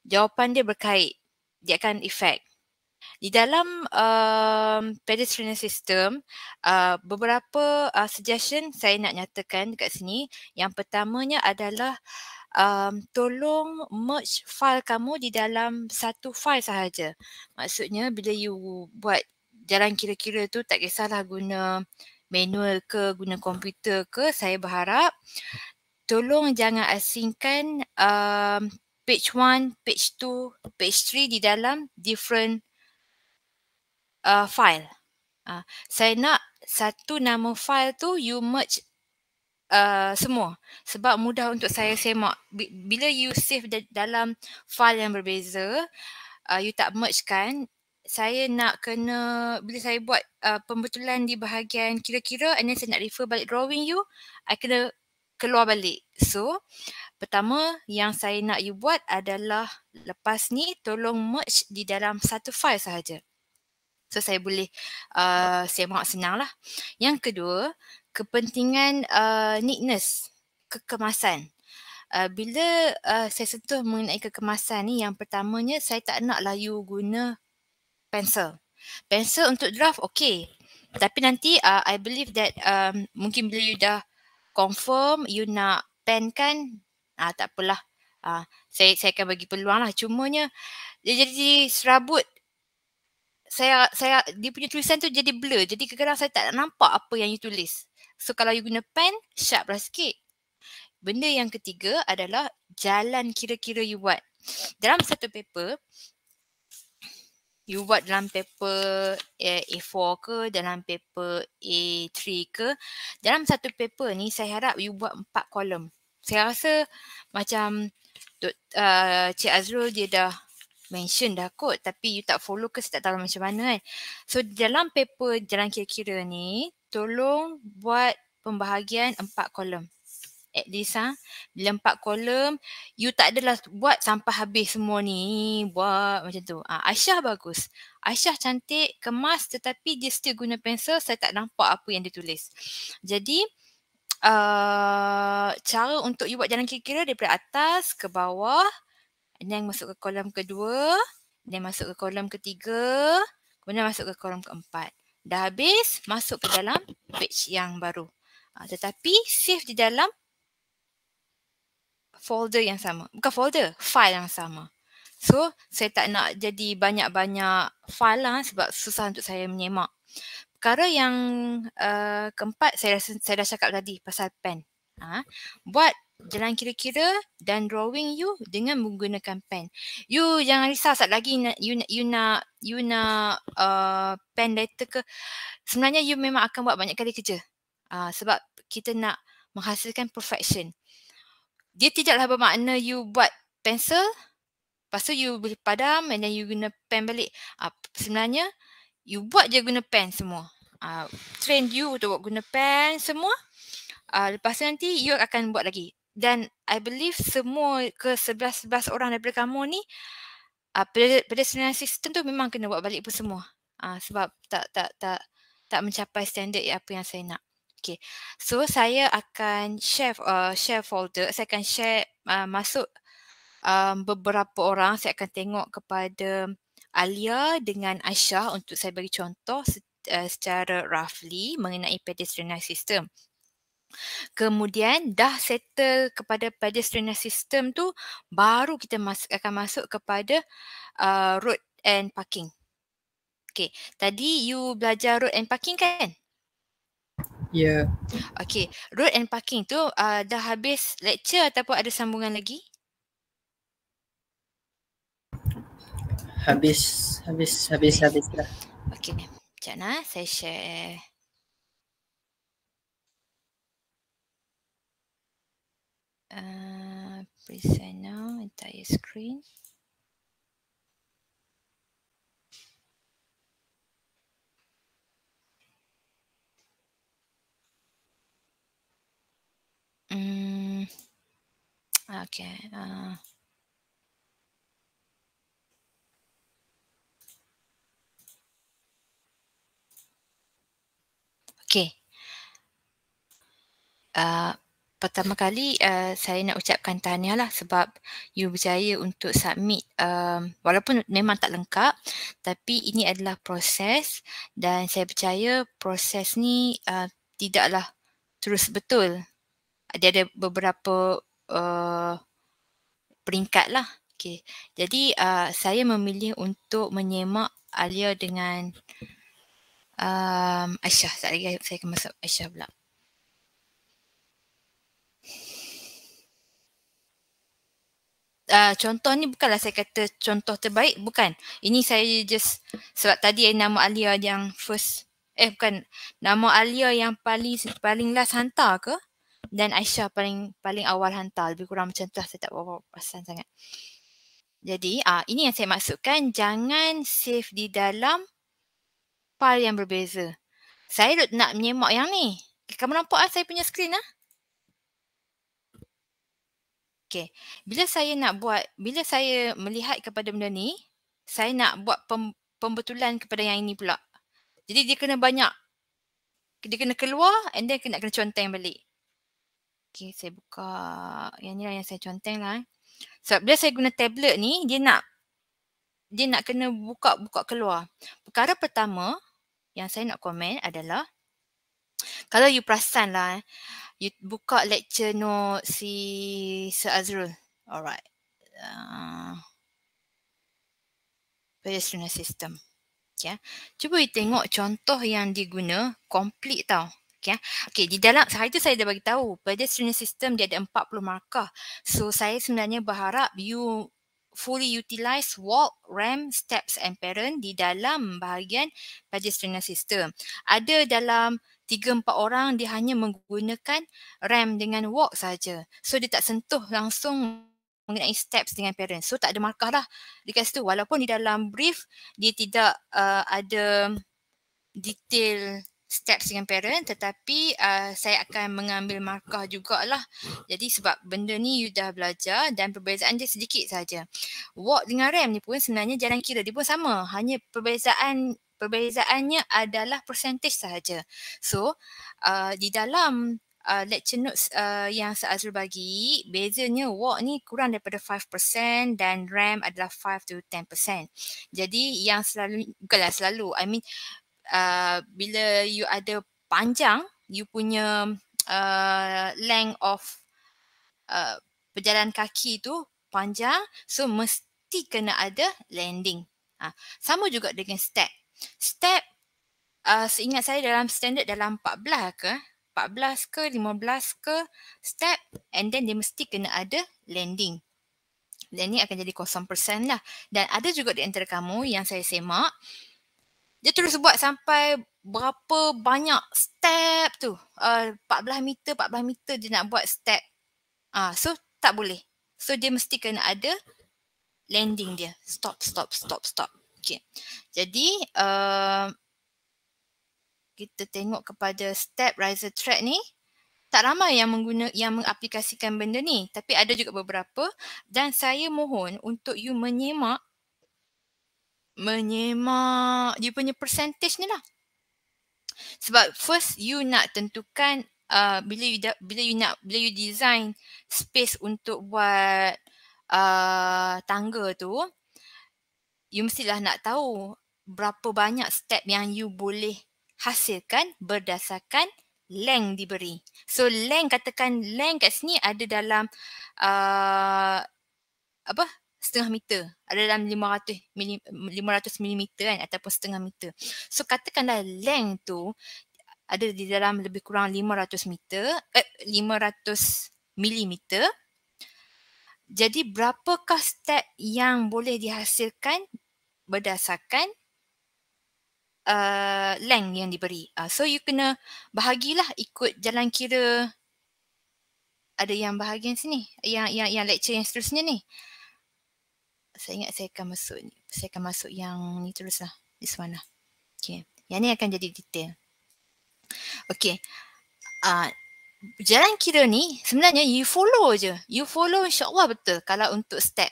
jawapan dia berkait. Dia akan efek. Di dalam pedestrian system, beberapa suggestion saya nak nyatakan dekat sini. Yang pertamanya adalah tolong merge file kamu di dalam satu file sahaja. Maksudnya bila you buat jalan kira-kira tu tak kisahlah guna manual ke, guna komputer ke, saya berharap tolong jangan asingkan page 1, page 2, page 3 di dalam different file. Saya nak satu nama file tu you merge semua sebab mudah untuk saya semak. Bila you save dalam file yang berbeza, you tak merge kan, saya nak kena, bila saya buat pembetulan di bahagian kira-kira and then saya nak refer balik drawing you, I kena keluar balik. So, pertama yang saya nak you buat adalah lepas ni tolong merge di dalam satu file sahaja. So saya boleh semak senang lah. Yang kedua, kepentingan neatness, kekemasan. Bila saya sentuh mengenai kekemasan ni, yang pertamanya saya tak naklah you guna pensel. Pensel untuk draft okay. Tapi nanti I believe that mungkin bila you dah confirm you nak pen kan, tak apalah. Saya akan bagi peluang lah. Cumanya dia jadi serabut. Saya dia punya tulisan tu jadi blur. Jadi kadang-kadang saya tak nampak apa yang you tulis. So kalau you guna pen, sharp lah sikit. Benda yang ketiga adalah jalan kira-kira you buat. Dalam satu paper, you buat dalam paper A4 ke, dalam paper A3 ke. Dalam satu paper ni saya harap you buat 4 kolom. Saya rasa macam Cik Azrul dia dah mention dah kot, tapi you tak follow ke saya tak tahu macam mana kan. So dalam paper jalan kira-kira ni, tolong buat pembahagian 4 kolom. At least bila 4 kolom, you tak adalah buat sampai habis semua ni, buat macam tu. Aisyah bagus. Aisyah cantik, kemas tetapi dia still guna pensel, saya tak nampak apa yang dia tulis. Jadi, cara untuk you buat jalan kira-kira daripada atas ke bawah, and then masuk ke kolom kedua, then masuk ke kolom ketiga, kemudian masuk ke kolom keempat. Dah habis, masuk ke dalam page yang baru. Tetapi save di dalam folder yang sama. Bukan folder, file yang sama. So, saya tak nak jadi banyak-banyak file lah sebab susah untuk saya menyemak. Perkara yang keempat, saya dah cakap tadi pasal pen. Buat jalan kira-kira dan drawing you dengan menggunakan pen. You jangan risau saat lagi you nak pen letter ke. Sebenarnya you memang akan buat banyak kali kerja. Sebab kita nak menghasilkan perfection. Dia tidaklah bermakna you buat pensel, lepas tu you boleh padam and then you guna pen balik. Sebenarnya you buat je guna pen semua. Train you untuk buat guna pen semua. Lepas tu nanti you akan buat lagi. Dan I believe semua ke 11 orang daripada kamu ni pedestrian system tu memang kena buat balik pun semua. Sebab tak mencapai standard apa yang saya nak. Okay. So saya akan share folder. Saya akan share masuk beberapa orang. Saya akan tengok kepada Alia dengan Aisyah untuk saya bagi contoh secara roughly mengenai pedestrian system. Kemudian dah settle kepada pedestrian system tu, baru kita akan masuk kepada road and parking. Okay, tadi you belajar road and parking kan? Ya. Okay, road and parking tu dah habis lecture ataupun ada sambungan lagi? Habis dah. Okay, sekejap nak saya share. Present now, entire screen. Okay. Okay. pertama kali saya nak ucapkan tahniah lah sebab you berjaya untuk submit walaupun memang tak lengkap, tapi ini adalah proses dan saya percaya proses ni tidaklah terus betul. Dia ada beberapa peringkat lah. Okay. Jadi saya memilih untuk menyemak Alia dengan Aisyah. Sekejap lagi saya akan masuk Aisyah pula. Contoh ni bukanlah saya kata contoh terbaik, bukan. Ini saya just sebab tadi nama Alia yang first, bukan, nama Alia yang paling last hantar ke, dan Aisyah paling awal hantar, lebih kurang macam tu lah, saya tak berapa perasan sangat. Jadi ini yang saya maksudkan, jangan save di dalam file yang berbeza. Saya nak menyemak yang ni. Kamu nampak saya punya skrin lah? Okay. Bila saya melihat kepada benda ni, saya nak buat pembetulan kepada yang ini pula. Jadi dia kena keluar and then kena conteng balik. Okay, saya buka yang ni lah yang saya conteng lah. Sebab bila saya guna tablet ni, dia nak kena buka keluar. Perkara pertama yang saya nak komen adalah, kalau you perasan lah, you buka lecture note si Sir Azrul. Alright. Pedestrian system. Okay. Cuba you tengok contoh yang diguna, complete tau. Okay, di dalam hari tu saya dah bagi tahu pedestrian system dia ada 40 markah. So saya sebenarnya berharap you fully utilize walk, ramp, steps and parent di dalam bahagian pedestrian system. Ada dalam 3-4 orang dia hanya menggunakan ramp dengan walk saja. So dia tak sentuh langsung mengenai steps dengan parent. So tak ada markah lah dekat situ. Walaupun di dalam brief dia tidak ada detail steps dengan parent, tetapi saya akan mengambil markah jugalah. Jadi sebab benda ni you dah belajar dan perbezaan dia sedikit saja. Walk dengan ramp ni pun sebenarnya jalan kira dia pun sama. Hanya perbezaannya adalah percentage sahaja. So di dalam lecture notes yang Sir Azrul bagi, bezanya walk ni kurang daripada 5% dan RAM adalah 5 to 10%. Jadi yang bukanlah selalu, I mean bila you ada panjang, you punya length of perjalanan kaki tu panjang, so mesti kena ada landing. Sama juga dengan step. Step seingat saya dalam standard dalam 14 ke 15 ke step, and then dia mesti kena ada landing. Landing akan jadi 0% lah. Dan ada juga di antara kamu yang saya semak, dia terus buat sampai berapa banyak step tu. 14 meter dia nak buat step. So tak boleh. So dia mesti kena ada landing dia. Stop. Okay. Jadi kita tengok kepada step riser track ni, tak ramai yang mengaplikasikan benda ni, tapi ada juga beberapa, dan saya mohon untuk you menyemak you punya percentage ni lah. Sebab first you nak tentukan bila you design space untuk buat tangga tu, you mestilah nak tahu berapa banyak step yang you boleh hasilkan berdasarkan length diberi. So katakan length kat sini ada dalam setengah meter, ada dalam 500 mm kan, ataupun setengah meter. So katakanlah length tu ada di dalam lebih kurang 500 mm. Jadi berapakah step yang boleh dihasilkan berdasarkan length yang diberi. So you kena bahagilah ikut jalan kira. Ada yang bahagian sini, yang lecture yang seterusnya ni. Saya ingat saya akan masuk yang ni teruslah, this one lah. Okay. Yang ni akan jadi detail. Okay. Jalan kira ni sebenarnya you follow je. You follow insyaAllah betul kalau untuk step.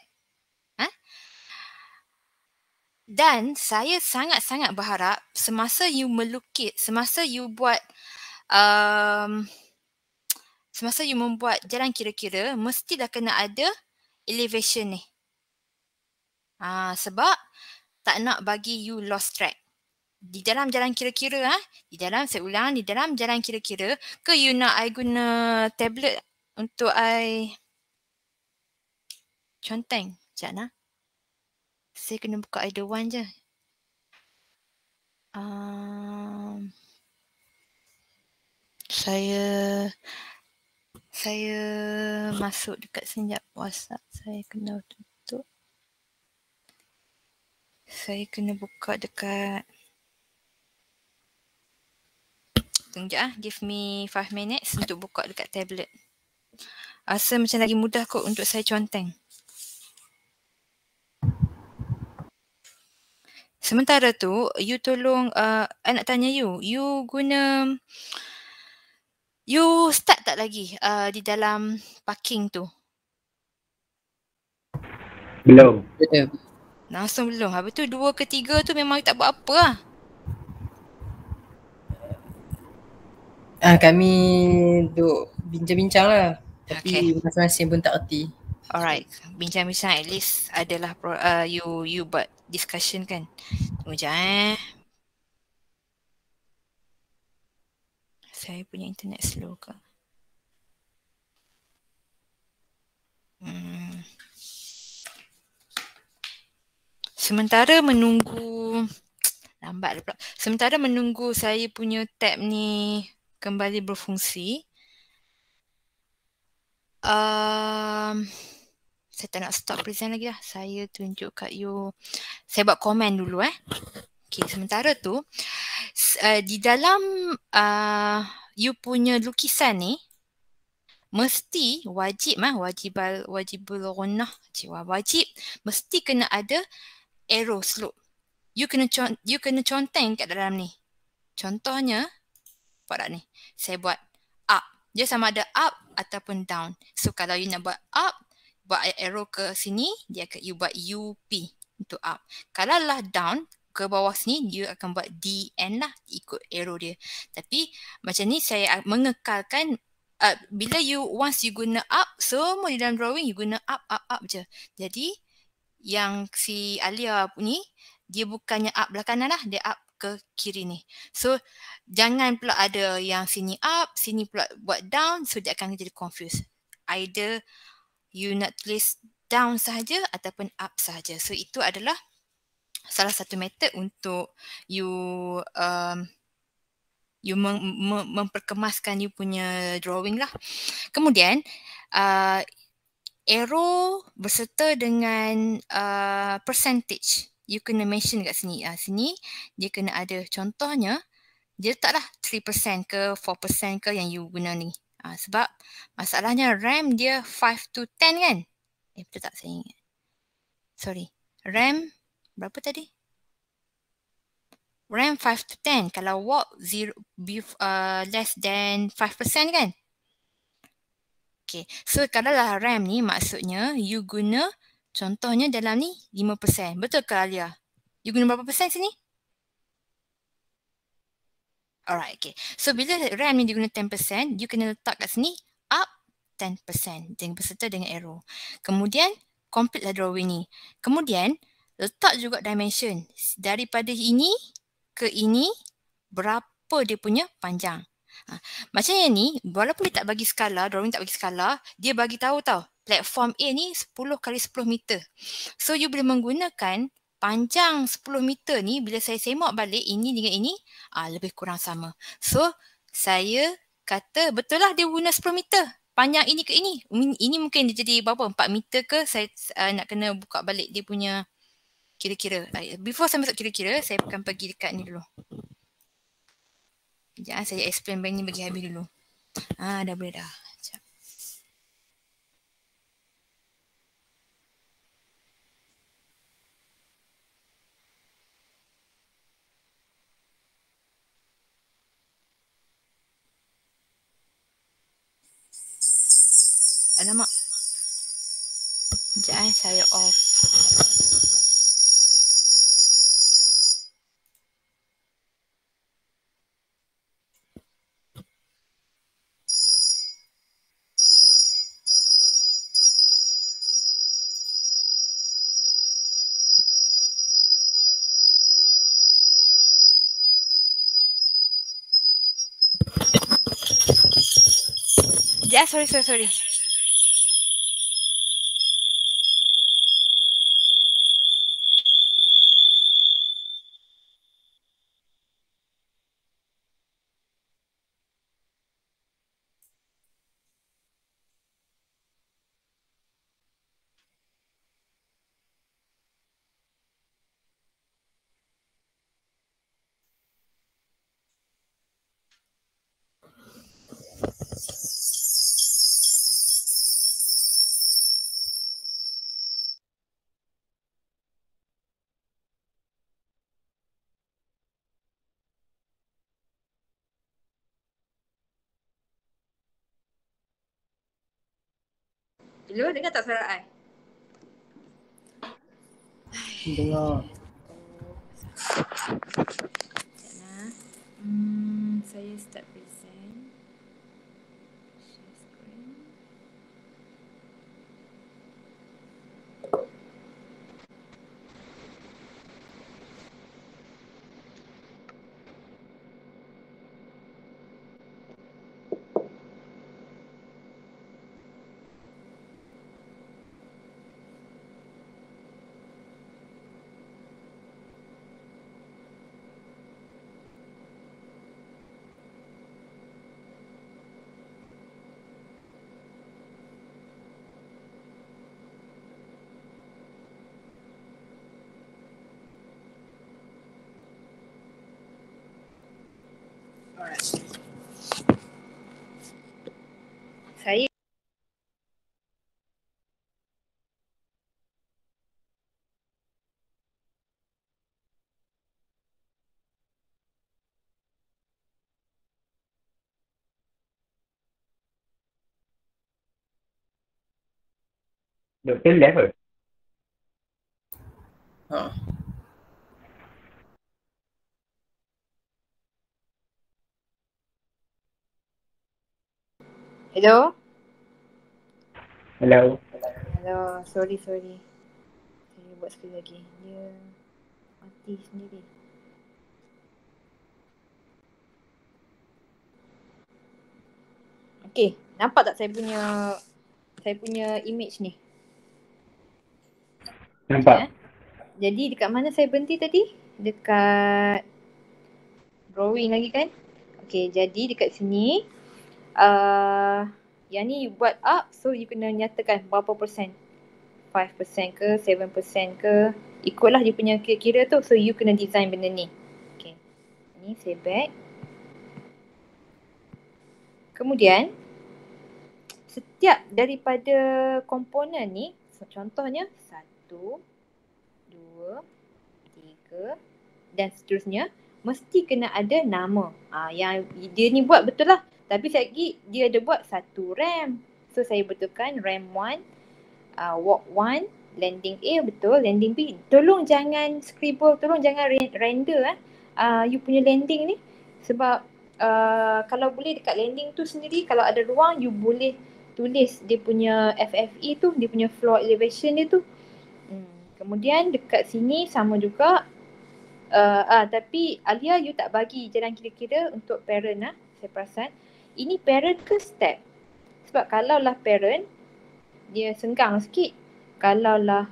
Dan saya sangat-sangat berharap semasa you melukis, semasa you buat semasa you membuat jalan kira-kira, mestilah kena ada elevation ni. Sebab tak nak bagi you lost track. Di dalam jalan kira-kira, di dalam jalan kira-kira, ke you nak I guna tablet untuk I conteng? Sekejap nak. Saya kena buka either one je. Saya masuk dekat sekejap WhatsApp. Saya kena tutup. Saya kena buka dekat. Tunggu give me 5 minutes untuk buka dekat tablet. Rasa macam lagi mudah kot untuk saya conteng. Sementara tu, you tolong, I nak tanya you start tak lagi di dalam parking tu? Belum. Langsung belum. Habis tu 2 ke 3 tu memang you tak buat apa lah. Kami duk bincang-bincang lah. Tapi masing-masing pun tak erti. Alright, bincang-bincang at least adalah you buat discussion kan. Tunggu sekejap Saya punya internet slow ke? Sementara menunggu lambat pula. Sementara menunggu saya punya tab ni kembali berfungsi. Saya tak nak stop present lagi lah. Saya tunjuk kat you. Saya buat komen dulu Okay, sementara tu di dalam you punya lukisan ni mesti wajibul ghunnah. Wajib mesti kena ada arrow slope. You kena conteng kat dalam ni. Contohnya nampak tak ni? Saya buat up. Dia sama ada up ataupun down. So kalau you nak buat up, buat arrow ke sini, you buat UP untuk up. Kalau lah down ke bawah sini, you akan buat DN lah, ikut arrow dia. Tapi macam ni saya mengekalkan bila once you guna up, semua di dalam drawing you guna up je. Jadi yang si Alia ni, dia bukannya up belah kanan lah, dia up ke kiri ni. So jangan pula ada yang sini up, sini pula buat down, so dia akan jadi confused. Either you nak tulis down sahaja ataupun up sahaja. So itu adalah salah satu method untuk you memperkemaskan you punya drawing lah. Kemudian arrow berserta dengan percentage. You kena mention kat sini. Sini dia kena ada, contohnya dia letaklah 3% ke 4% ke yang you guna ni. Sebab masalahnya RAM dia 5 to 10 kan? Betul tak saya ingat? Sorry. RAM berapa tadi? RAM 5 to 10. Kalau warp less than 5% kan? Okay. So kalau lah RAM ni maksudnya you guna contohnya dalam ni 5%. Betul ke Alia? You guna berapa persen sini? Alright, okay. So bila RAM ni diguna 10%, you kena letak kat sini up 10% berserta dengan arrow. Kemudian complete lah drawing ni. Kemudian letak juga dimension. Daripada ini ke ini berapa dia punya panjang. Macam yang ni, walaupun dia tak bagi skala, drawing tak bagi skala, dia bagi tahu tau, platform A ni 10 kali 10 meter. So you boleh menggunakan panjang 10 meter ni, bila saya semak balik ini dengan ini, lebih kurang sama. So saya kata betul lah dia guna 10 meter. Panjang ini ke ini. Ini mungkin dia jadi berapa? 4 meter ke? Saya nak kena buka balik dia punya kira-kira. Before saya masuk kira-kira, saya akan pergi dekat ni dulu. Sekejap saya explain bank ni bagi habis dulu. Dah boleh dah. Sekejap. Alamak. Sekejap saya off. Ya, sorry. Hello, dengar tak suara I? Dengar. Saya start present. Share screen. Alright. Saya Doktor live ke? Ha. Hello. Hello. Sorry. Saya buat sekali lagi. Dia mati sendiri. Okay, nampak tak saya punya image ni? Nampak? Jadi dekat mana saya berhenti tadi? Dekat drawing lagi kan? Okay, jadi dekat sini yang ni you buat up, so you kena nyatakan berapa persen, 5% ke 7% ke, ikutlah dia punya kira-kira tu. So you kena design benda ni. Okay, ni saya back. Kemudian setiap daripada komponen ni, contohnya 1, 2, 3 dan seterusnya, mesti kena ada nama. Yang dia ni buat betul lah, tapi sekejap lagi dia ada buat 1 RAM. So saya betulkan RAM 1, walk 1, landing A betul, landing B. Tolong jangan scribble, tolong jangan render you punya landing ni. Sebab kalau boleh dekat landing tu sendiri, kalau ada ruang, you boleh tulis dia punya FFE tu, dia punya floor elevation dia tu. Kemudian dekat sini sama juga. Tapi Alia, you tak bagi jalan kira-kira untuk parent saya perasan. Ini parent ke step? Sebab kalaulah parent, dia senggang sikit. Kalaulah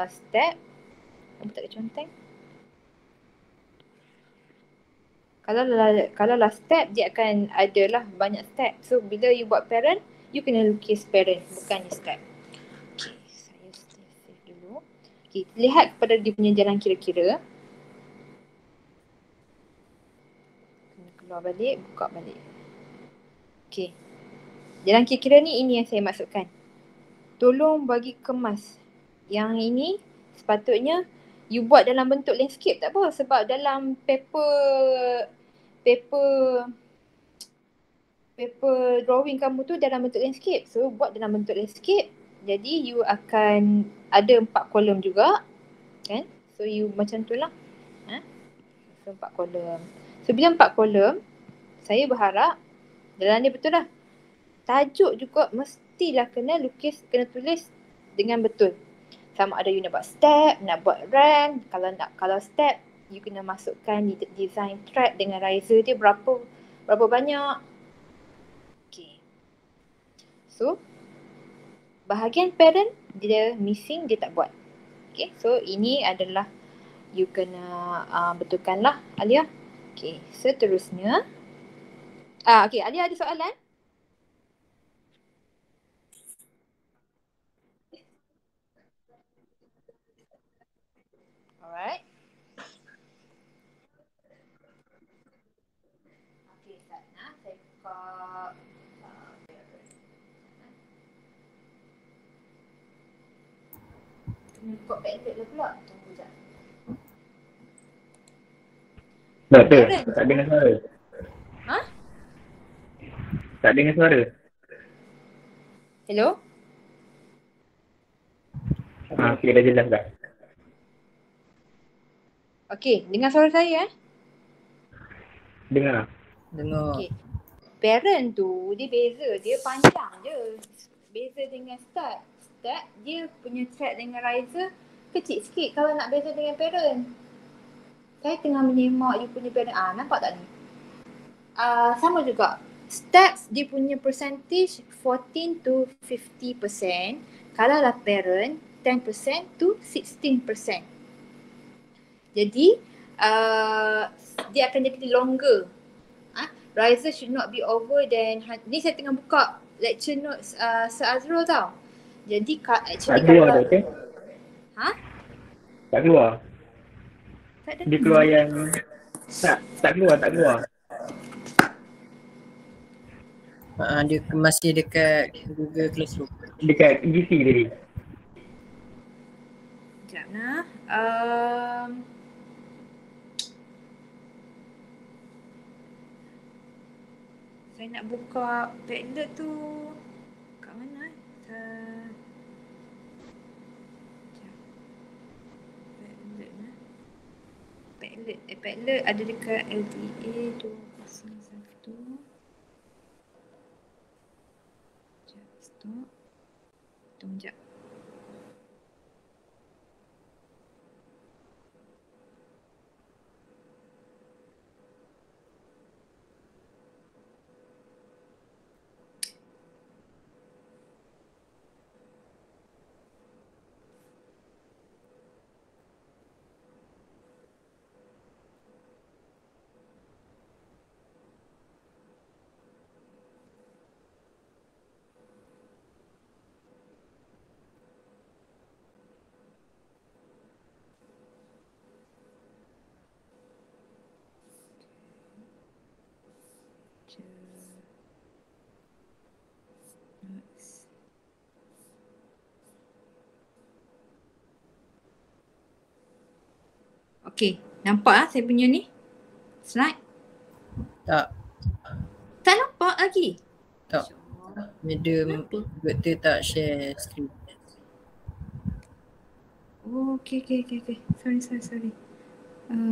step, apa tak ada conteng? Kalaulah step, dia akan adalah banyak step. So bila you buat parent, you kena lukis parent, bukannya step. Okay, saya save dulu. Okay, lihat kepada dia punya jalan kira-kira. Keluar balik, buka balik. Okay. Jalan kira-kira ni, ini yang saya maksudkan. Tolong bagi kemas. Yang ini sepatutnya you buat dalam bentuk landscape, tak apa. Sebab dalam paper drawing kamu tu dalam bentuk landscape. So buat dalam bentuk landscape. Jadi you akan ada 4 kolom juga. Kan? So you macam tu lah. So 4 kolom. So bila 4 kolom, saya berharap dalam ni betul lah. Tajuk juga mestilah kena tulis dengan betul. Sama ada you nak buat step, nak buat rank. Kalau step, you kena masukkan design thread dengan riser dia berapa banyak. Okay. So bahagian parent dia missing, dia tak buat. Okay, so ini adalah you kena betulkan lah Alia. Okay, seterusnya okay, Alia ada soalan? Alright. Okay, sana saya buka kena buka Padlet lah pula. Tunggu sekejap. Tak dengar suara. Ha? Tak dengar suara. Hello? Okay, dah jelas dah. Okay, dengar suara saya Dengar. Dengar. Okay. Parent tu dia beza, dia panjang je. Beza dengan start. Start dia punya thread dengan riser kecil sikit kalau nak beza dengan parent. Saya tengah menyemak you punya parent. Nampak tak ni? Sama juga. Steps dia punya percentage 14 to 50%. Kalau lah parent 10% to 16%. Jadi dia akan jadi longer. Riser should not be over than ni saya tengah buka lecture notes Sir Azrul tau. Jadi actually Tak keluar kalau dah, okay? Tak keluar. Tak ada. Dia keluar yang tak keluar. Dia masih dekat Google Classroom. Dekat GC tadi. Sekejap nah. Saya nak buka Padlet tu kat mana? Padlet ada dekat LTA 201. Stop. Tunggu sekejap. Okay, nampak saya punya ni slide? Tak nampak lagi? Tak. Madam doktor tak share screen. Oh, okay. Sorry.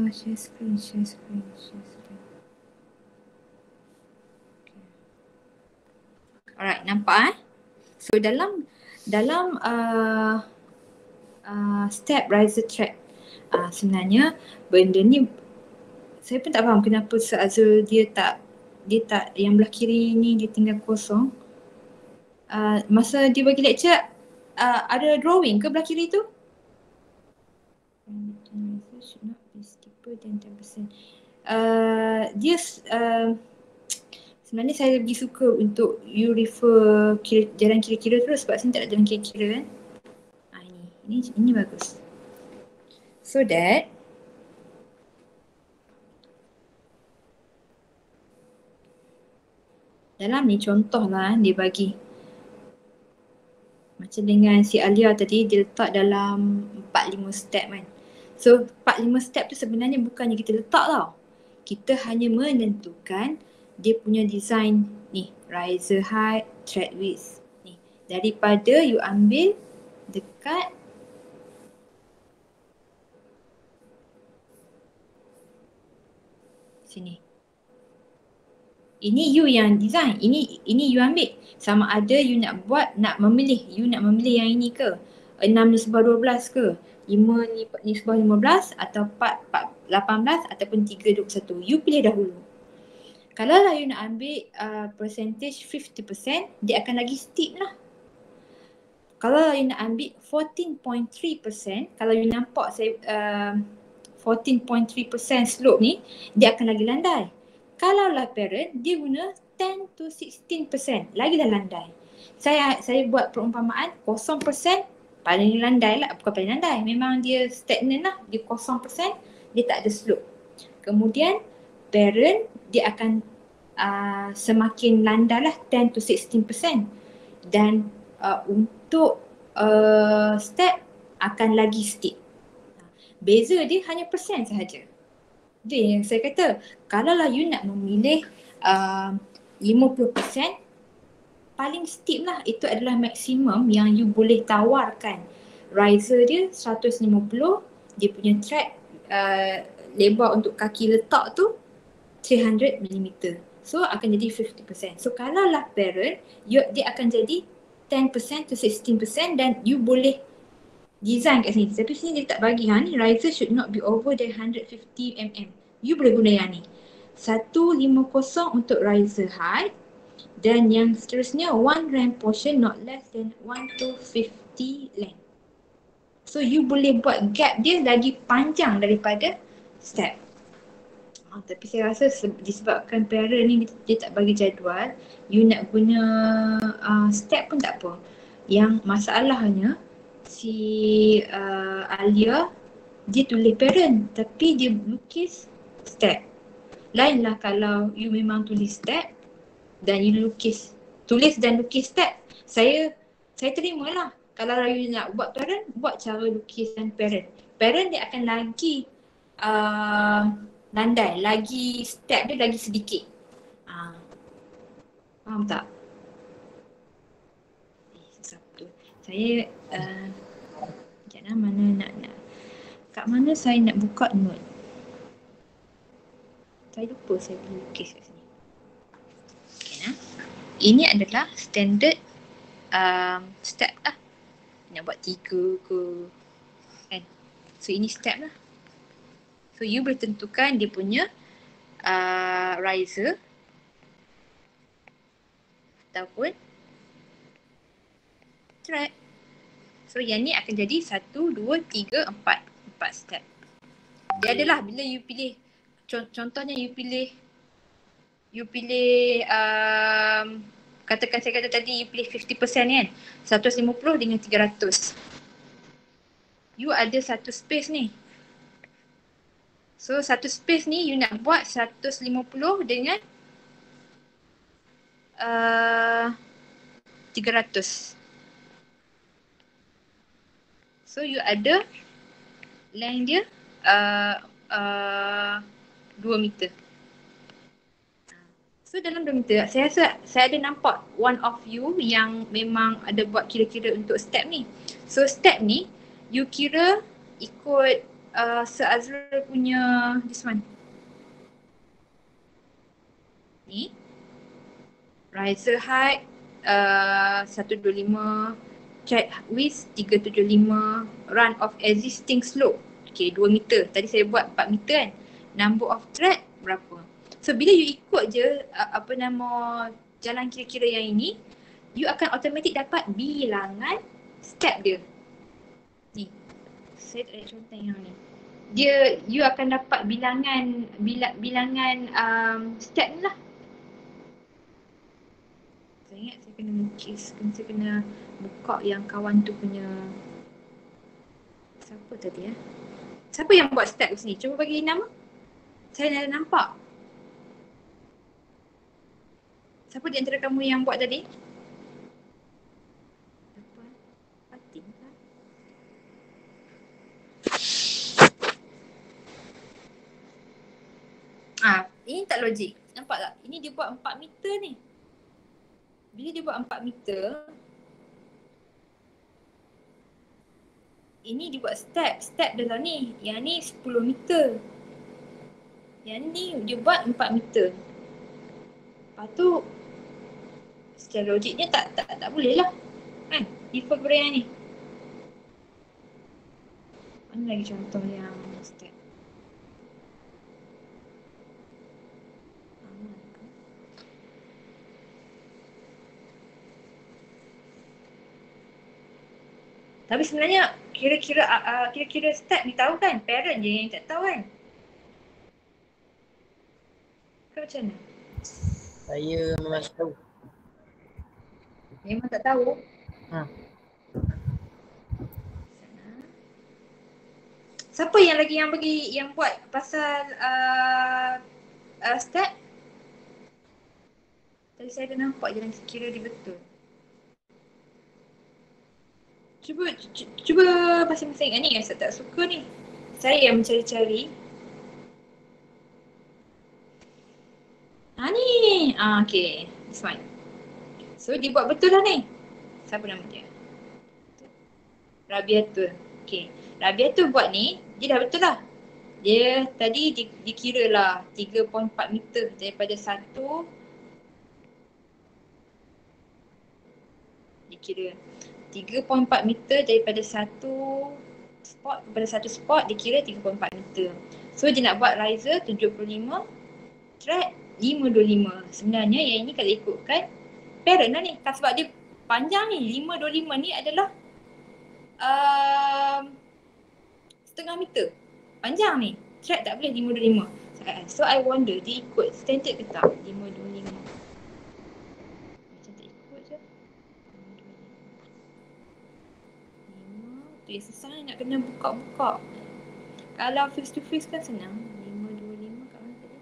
Share screen. Okay. Alright, nampak So dalam step riser track sebenarnya benda ni saya pun tak faham kenapa Sir Azrul dia tak yang belah kiri ni dia tinggal kosong. Masa dia bagi lecture ada drawing ke belah kiri tu? Should not be steeper than 10%. Dia sebenarnya saya lebih suka untuk you refer jalan kira-kira terus sebab saya tak ada jalan kira-kira kan. Ini bagus. So that dalam ni contoh lah dia bagi. Macam dengan si Alia tadi dia letak dalam 4-5 step kan. So 4-5 step tu sebenarnya bukannya kita letak tau. Kita hanya menentukan dia punya design ni. Riser height, thread width. Ni. Daripada you ambil dekat sini. Ini you yang design. Ini you ambil. Sama ada you nak memilih. You nak memilih yang ini ke? 6 ni sebab 12 ke? 5 ni sebab 15 atau 4 18 ataupun 3 21. You pilih dahulu. Kalau lah you nak ambil percentage 50%, dia akan lagi steep lah. Kalau you nak ambil 14.3%, kalau you nampak saya 14.3% slope ni, dia akan lagi landai. Kalau lah parent, dia guna 10 to 16%, lagi dah landai. Saya buat perumpamaan 0% paling landai lah, bukan paling landai, memang dia stagnan lah, dia 0%, dia tak ada slope. Kemudian parent dia akan semakin landai lah 10 to 16%, dan untuk step akan lagi steep. Beza dia hanya persen sahaja. Itu yang saya kata, kalau lah you nak memilih 50%, paling steep lah, itu adalah maksimum yang you boleh tawarkan. Riser dia 150, dia punya track lebar untuk kaki letak tu 300mm. So akan jadi 50%. So kalau lah parent, dia akan jadi 10% to 16%, dan you boleh design kat sini. Tapi sini dia tak bagi ni riser should not be over than 150mm. You boleh guna yang ni 150 untuk riser height, dan yang seterusnya one ramp portion not less than 1 to 50 length. So you boleh buat gap dia lagi panjang daripada step. Tapi saya rasa disebabkan parent ni dia tak bagi jadual, you nak guna step pun tak apa. Yang masalahnya si Alia dia tulis parent tapi dia lukis step. Lainlah kalau you memang tulis step dan you tulis dan lukis step. Saya terimalah. Kalau you nak buat parent, buat cara lukisan parent. Parent dia akan lagi landai, lagi step dia lagi sedikit. Faham tak? Satu. Saya sekejap mana nak kat mana saya nak buka note. Saya lupa saya lukis kat sini. Okay, ini adalah standard step lah. Nak buat 3 ke kan. So ini step lah. So you boleh tentukan dia punya riser ataupun track. So yang ni akan jadi 1, 2, 3, 4 step. Dia adalah bila you pilih, contohnya you pilih katakan saya kata tadi you pilih 50% kan, 150 dengan 300. You ada satu space ni. So satu space ni you nak buat 150 dengan 300. So you ada length dia 2 meter. So dalam 2 meter, saya rasa saya ada nampak one of you yang memang ada buat kira-kira untuk step ni. So step ni you kira ikut Azrul punya this one. Ni riser height 125, track width 375, run of existing slope. Okay, 2 meter. Tadi saya buat 4 meter kan. Number of track berapa? So bila you ikut je jalan kira-kira yang ini, you akan automatic dapat bilangan step dia. Ni. Saya tak ada contoh yang ni. You akan dapat bilangan step ni lah. Saya ingat saya kena lukis, saya kena buka yang kawan tu punya. Siapa tadi Siapa yang buat step kat sini? Cuba bagi nama. Saya dah nampak. Siapa di antara kamu yang buat tadi? Fatin kan? Ini tak logik. Nampak tak? Ini dia buat 4 meter ni. Bila dia buat 4 meter, ini dia buat step dalam ni. Yang ni 10 meter. Yang ni dia buat 4 meter. Lepas tu secara logiknya tak boleh lah. Kan? Defer kepada yang ni. Mana lagi contoh yang step? Tapi sebenarnya kira-kira step ni tahu kan? Parent je yang tak tahu kan? Kau macam mana? Saya memang tak tahu. Memang tak tahu? Siapa yang lagi yang buat pasal step? Tadi saya ada nampak je dalam kira dia betul. Cuba masing-masing ni yang saya tak suka ni. Saya yang mencari-cari. Ni. Okay. This one. So dia buat betul lah ni. Siapa nama dia? Rabiatul. Okay. Rabiatul buat ni, dia dah betul lah. Dia tadi dikira lah 3.4 meter daripada satu. Dikira 3.4 meter daripada satu spot kepada satu spot, dikira 3.4 meter. So dia nak buat riser 75, track 525. Sebenarnya yang ini kalau ikutkan parent lah ni. Sebab dia panjang ni, 525 ni adalah setengah meter. Panjang ni. Track tak boleh 525. So I wonder dia ikut standard ke tak 525. Macam tak ikut je. 5. Tu yang susah ni nak kena buka-buka. Kalau face to face kan senang. 525 kat mana tadi?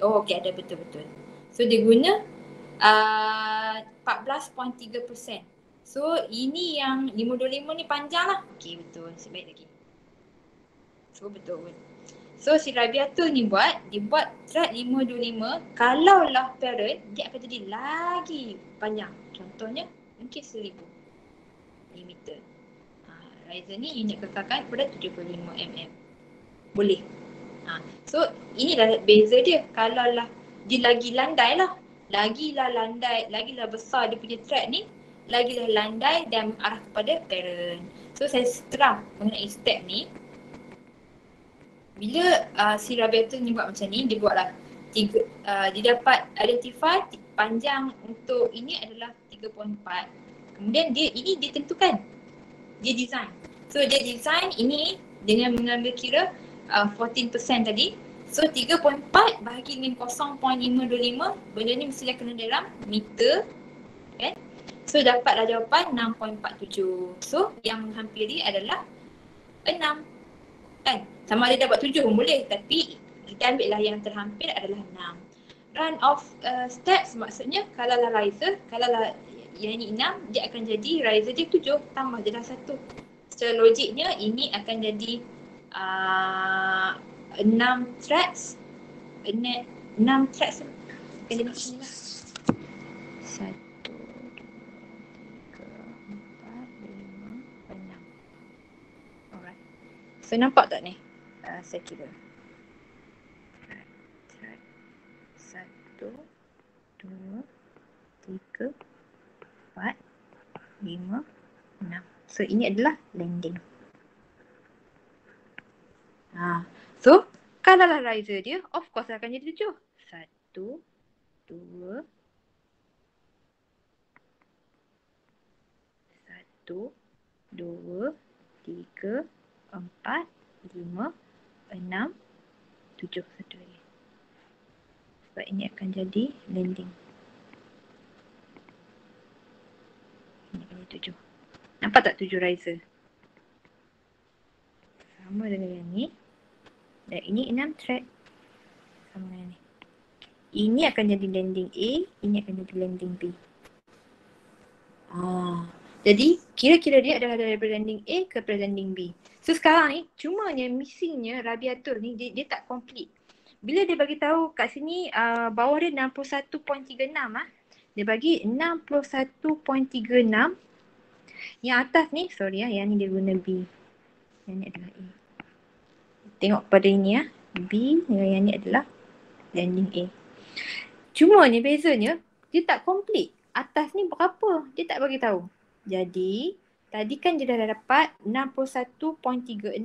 Okay, ada betul-betul. So dia guna 14.3%. So ini yang 525 ni panjang lah. Okay, betul. Sebaik lagi. So betul. So si Rabiatul ni dia buat track 525. Kalau lah parent, dia akan jadi lagi panjang. Contohnya mungkin 1000 mm. Riser ni nak kekalkan kepada 75 mm. Boleh. So inilah beza dia. Kalau lah dia lagi landai lah. Lagilah landai, lagilah besar dia punya track ni, lagilah landai dan arah kepada parent. So saya terang mengenai step ni. Bila si Rabiatul ni buat macam ni, dia buatlah dia dapat identify panjang untuk ini adalah 3.4. Kemudian dia tentukan. Dia design. So dia design ini dengan mengambil kira 14% tadi. So 3.4 bahagi dengan 0.525, benda ni mesti dia kena dalam meter. Kan? So dapatlah jawapan 6.47. So yang menghampiri adalah 6. Kan? Sama ada dapat 7 pun boleh, tapi kita ambil lah yang terhampir adalah 6. Run off steps maksudnya kalau lah riser, kalau lah yang ini 6, dia akan jadi riser dia 7 tambah je dah 1. Secara logiknya ini akan jadi 6 tracks. 6 tracks akan jadi macam ni lah. 1, 2, 3, 4, 5, 6. Alright. So nampak tak ni? Saya kira. Track 1, 2, 3, 4, 5, 6. So ini adalah landing. So kalau lah riser dia, of course akan jadi 7. 1, 2, 1, 2, 3, 4, 5, 6, 7. Satu lagi. Sebab ini akan jadi landing. Ini akan jadi 7. Nampak tak 7 riser? Sama dengan yang ni. Dan ini 6 track. Sama dengan ni. Ini akan jadi landing A, ini akan jadi landing B. Jadi kira-kira dia adalah daripada landing A ke landing B. So sekarang ni cumanya missingnya Rabiatul ni dia tak complete. Bila dia bagi tahu kat sini bawah dia 61.36 dia bagi 61.36. Yang atas ni yang ni dia guna B. Yang ni adalah A. Tengok pada ini B dengan yang ni adalah landing A. Cumanya bezanya dia tak complete. Atas ni berapa? Dia tak bagi tahu. Jadi tadi kan dia dah dapat 61.36.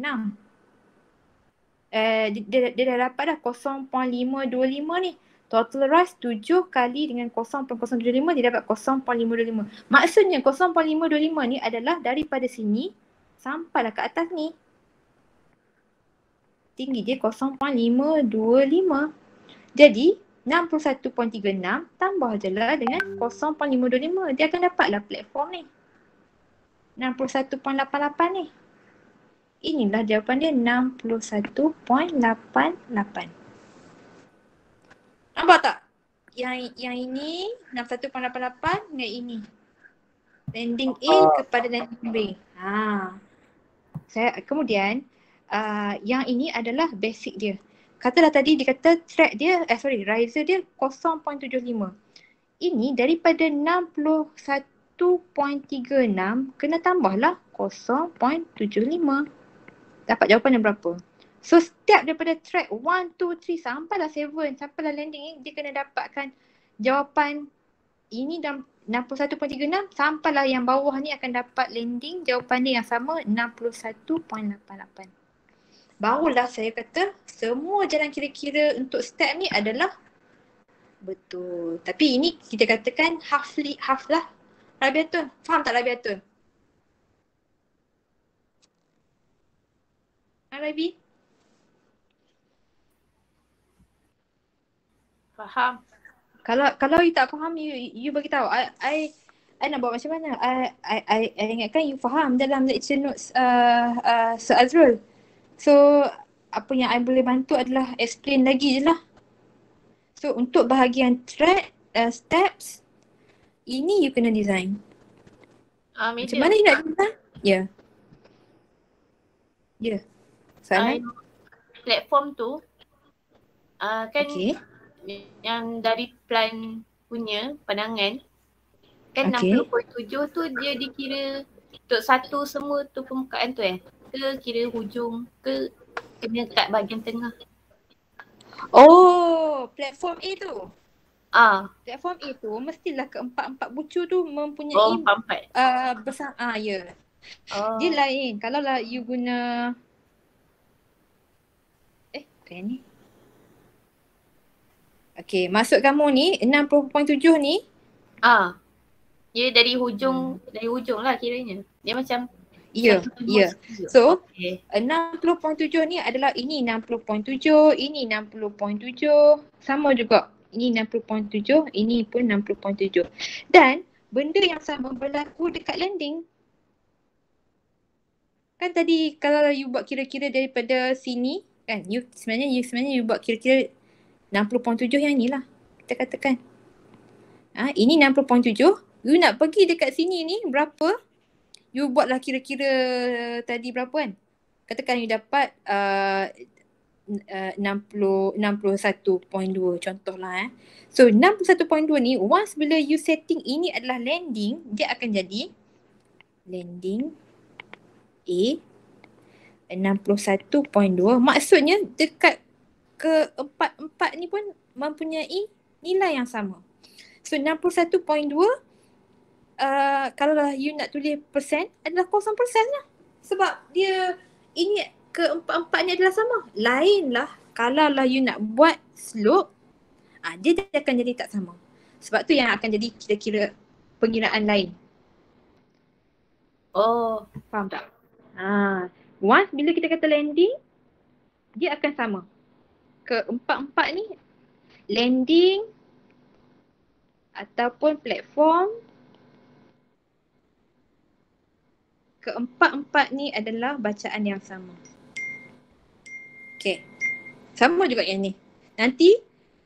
Dia dah dapat dah 0.525 ni. Total rise 7 kali dengan 0.025 dia dapat 0.525. Maksudnya 0.525 ni adalah daripada sini sampailah ke atas ni. Tinggi dia 0.525. Jadi 61.36 tambah je lah dengan 0.525. Dia akan dapatlah platform ni. 61.88 ni. Inilah jawapan dia 61.88. Nampak tak? Yang ini 61.88 dengan ini. Landing A kepada landing B. Kemudian yang ini adalah basic dia. Katalah tadi dia kata track dia, riser dia 0.75. Ini daripada 61.36 kena tambahlah 0.75. Dapat jawapan yang berapa? So step daripada track 1, 2, 3 sampailah 7, sampailah landing ni, dia kena dapatkan jawapan ini dalam 61.36 sampailah yang bawah ni akan dapat landing jawapan dia yang sama 61.88. Barulah saya kata semua jalan kira-kira untuk step ni adalah betul. Tapi ini kita katakan half lah. Rabiatul, faham tak Rabiatul? Rabi? Faham. Kalau you tak faham, you bagi tahu. I nak buat macam mana? I ingatkan you faham dalam lecture notes Sir Azrul. So apa yang I boleh bantu adalah explain lagi je lah. So untuk bahagian track, steps, ini you kena design. Macam mana you nak design? Ya. Ya. Soalan? Platform tu kan Okay. yang dari plan punya pandangan kan Okay. 60.7 tu dia dikira untuk satu semua tu permukaan tu ke kira hujung ke kena kat bahagian tengah? Oh, platform A tu. Platform A tu mestilah keempat-empat bucu tu mempunyai empat. besar. Ya. Dia lain. Kalau lah you guna bukan ni. Okay, maksud kamu ni 60.7 ni? Dia dari hujung lah kiranya. Dia macam Ya. So, okay. 60.7 ni adalah ini 60.7, ini 60.7, sama juga. Ini 60.7, ini pun 60.7. Dan benda yang sama berlaku dekat landing. Kan tadi kalau you buat kira-kira daripada sini, kan you sebenarnya you buat kira-kira 60.7 yang ni lah. Kita katakan. Ini 60.7. You nak pergi dekat sini ni berapa? You buatlah kira-kira tadi berapa kan? Katakan you dapat 61.2 contohlah. So 61.2 ni once bila you setting ini adalah landing, dia akan jadi landing A 61.2. Maksudnya dekat keempat-empat ni pun mempunyai nilai yang sama. So 61.2 kalau you nak tulis persen adalah 0% lah. Sebab dia ini keempat-empat ni adalah sama. Lain lah kalau lah you nak buat slope, dia akan jadi tak sama. Sebab tu yang akan jadi kira-kira pengiraan lain. Faham tak? Once bila kita kata landing, dia akan sama. Keempat-empat ni landing ataupun platform, keempat-empat ni adalah bacaan yang sama. Okay. Sama juga yang ni. Nanti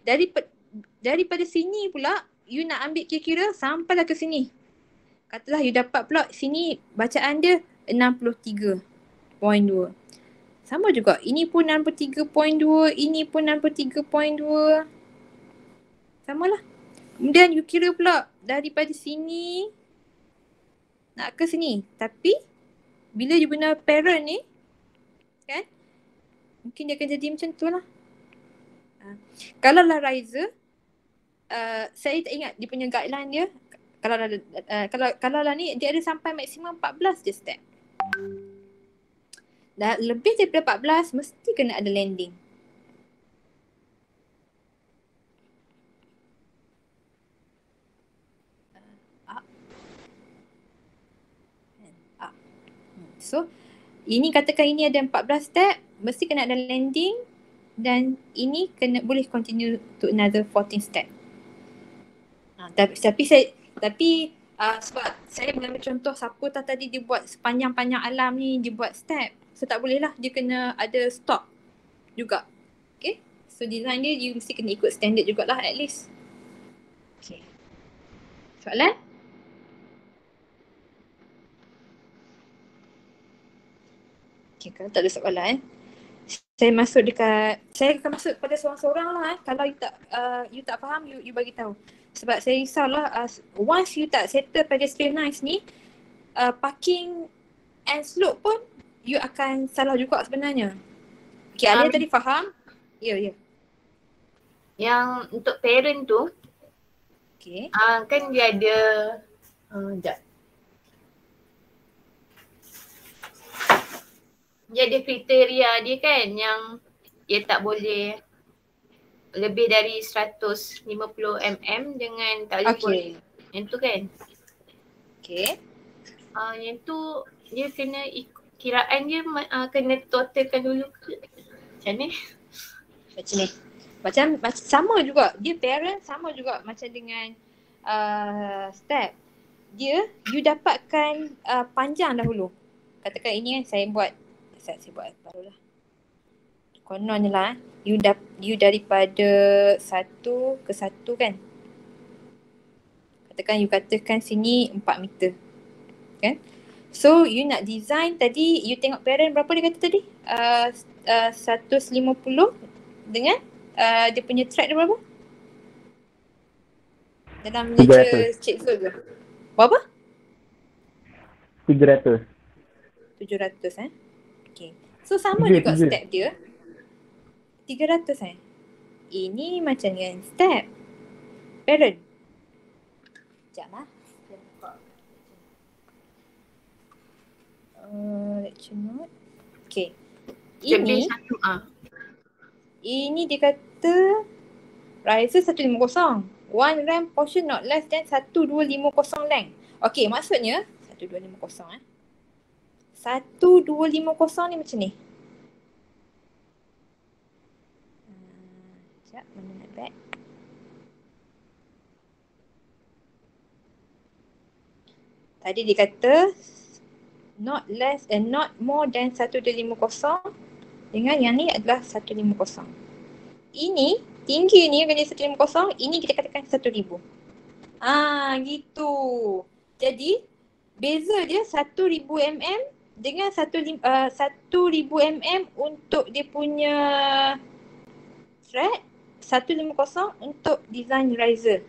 daripada sini pula you nak ambil kira-kira sampailah ke sini. Katalah you dapat pula sini bacaan dia 63.2. Sama juga. Ini pun 63.2, ini pun 63.2. Samalah. Kemudian you kira pula daripada sini nak ke sini. Tapi bila you guna parent ni, kan, mungkin dia akan jadi macam tu lah. Kalau lah riser, saya tak ingat dia punya guideline dia. Kalau lah ni dia ada sampai maksimum 14 je step. Dah lebih daripada 14 mesti kena ada landing. So ini katakan ini ada 14 step, mesti kena ada landing, dan ini kena boleh continue to another 14 step. Tapi sebab saya mengambil contoh siapa tadi dia buat sepanjang-panjang alam ni, dia buat step. So tak boleh lah, dia kena ada stop juga. Okay, so design dia you mesti kena ikut standard jugalah at least. Okay, soalan? Okay, kalau tak ada soalan, saya akan masuk pada seorang-seorang lah. Kalau you tak faham, you bagi tahu. Sebab saya risaulah once you tak settle pedestrianize ni, parking and slope pun you akan salah juga sebenarnya. Okay, Alia tadi faham? Ya. Yang untuk parent tu, Okay. kan dia ada, sekejap. Dia ada kriteria dia kan yang dia tak boleh lebih dari 150 mm dengan tak boleh. Yang tu kan? Okay. Yang tu dia kena kiraan dia kena totalkan dulu ke? Macam ni? Macam ni. Macam sama juga. Dia parent sama juga macam dengan step. You dapatkan panjang dahulu. Katakan ini kan saya buat barulah. Kononnya lah. You daripada 1 ke 1 kan. Katakan sini 4 meter. Kan? So you nak design tadi, you tengok parent berapa dia kata tadi? 150 dengan dia punya track dia berapa? Dalam lecture Cik Zul ke? Berapa? 700. 700 Okay. So sama juga step dia. 300 Ini macam dengan step parent. Sekejap lah. Lecture note. Okay. Ini dia kata riser 150. One ramp portion not less than 1250 length. Okay, maksudnya 1250 1250 ni macam ni. Sekejap, mana nak back. Tadi dia kata not more than 1250 dengan yang ni adalah 150. Ini tinggi ni yang jadi 150, ini kita katakan 1000. Gitu. Jadi beza dia 1000 mm dengan 1000 mm untuk dia punya track, 150 untuk design riser.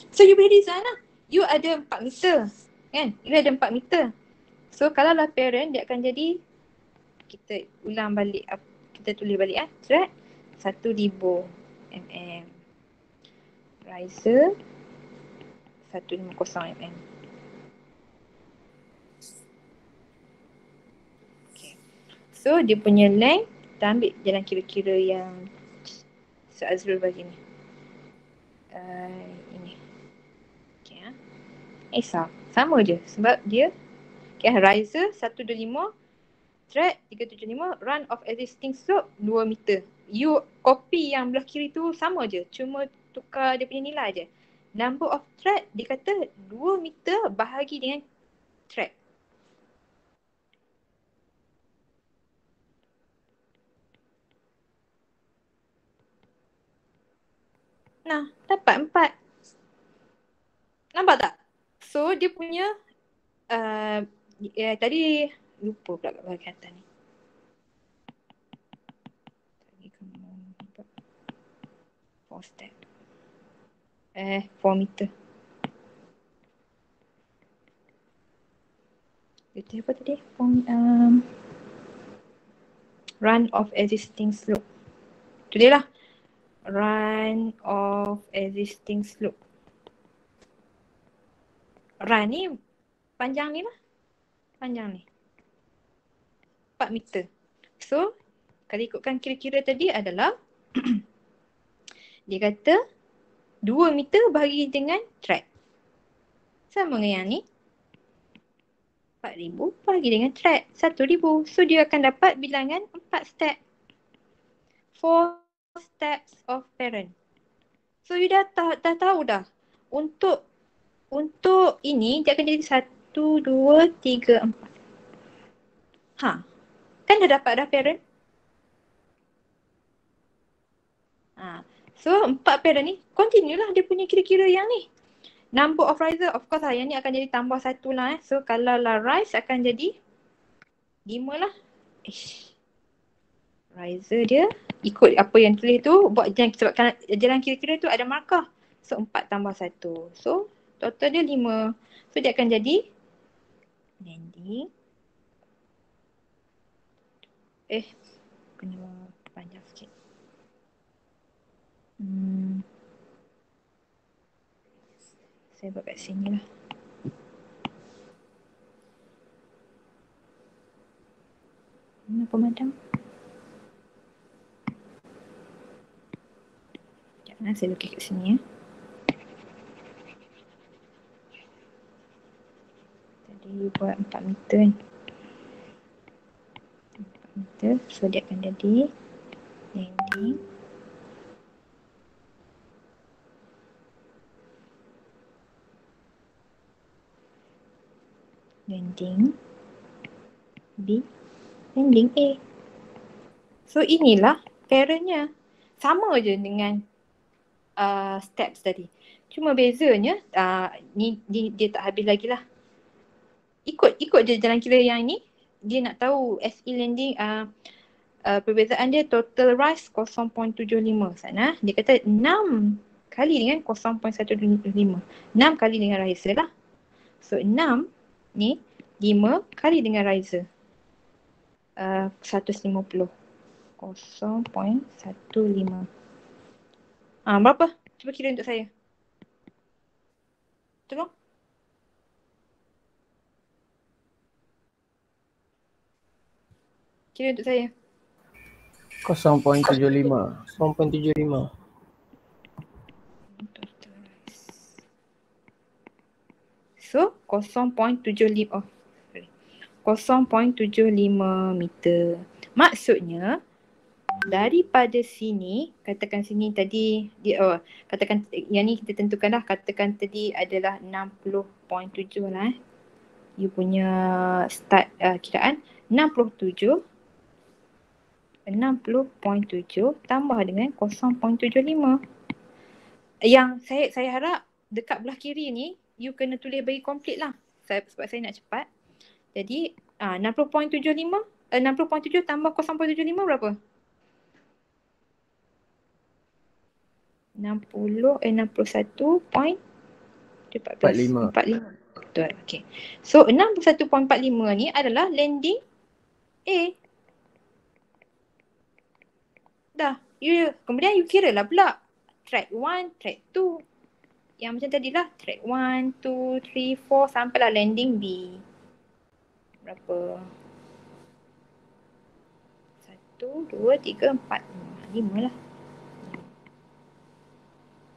So you boleh design lah. You ada 4 meter kan? You ada 4 meter. So kalau lah parent dia akan jadi, kita ulang balik, kita tulis balik track 1000 mm. Riser 150 mm. Okay. So dia punya length, kita ambil jalan kira-kira yang Sir Azrul bagi ni. Ini. Okay. Sama je sebab dia riser 125, track 375, run of existing slope 2 meter. You copy yang belah kiri tu sama je, cuma tukar dia punya nilai je. Number of track dia kata 2 meter bahagi dengan track. Nah, dapat 4. Nampak tak? So dia punya tadi lupa pula kat bahagian atas ni. Tadi kamu 4 step. 4 meter. Itu apa tadi? Run of existing slope. Itu dia lah. Run of existing slope. Run ni panjang ni lah. Panjang ni 4 meter. So kalau ikutkan kira-kira tadi adalah dia kata 2 meter bahagi dengan track. Sama dengan yang ni. 4,000 bagi dengan thread 1,000. So dia akan dapat bilangan 4 step. 4 steps of parent. So you dah tahu dah. Untuk ini dia akan jadi 1, 2, 3, 4. Kan dah dapat dah parent? So 4 parent ni continue lah dia punya kira-kira yang ni. Number of riser, of course lah yang ni akan jadi tambah 1 lah. So kalau lah rise akan jadi 5 lah. Riser dia ikut apa yang tulis tu, buat sebabkan jalan kira-kira tu ada markah. So 4 tambah 1. So total dia 5. So dia akan jadi landing. Kena panjang sikit. Saya buat kat sini lah. Mana pemadam? Sekejap saya lukis kat sini ya. Tadi buat 4 meter kan. 4 meter. So dia akan jadi landing. Landing B, landing A. So inilah parentnya. Sama je dengan steps tadi. Cuma bezanya ni dia tak habis lagi lah. Ikut je jalan kira yang ni. Dia nak tahu SE landing perbezaan dia total rise 0.75 sana. Dia kata 6 kali dengan 0.125. 6 kali dengan riser lah. So 6 ni 5 kali dengan riser 150. 0.15. Berapa? Cuba kira untuk saya. Tolong. Kira untuk saya. 0.75. 0.75. So 0.75 meter. Maksudnya daripada sini, katakan sini tadi katakan yang ni kita tentukan dah, katakan tadi adalah 60.7 lah. You punya start kiraan 60.7 tambah dengan 0.75. Yang saya harap dekat belah kiri ni you kena tulis bagi komplit lah. Sebab saya nak cepat. Jadi 60.7 tambah 0.75 berapa? 61.45. Betul. Okay. So 61.45 ni adalah landing A. Dah. Kemudian you kira lah pula track 1, track 2. Yang macam tadi lah, track 1, 2, 3, 4 sampailah landing B. Berapa? 1, 2, 3, 4, 5 lah.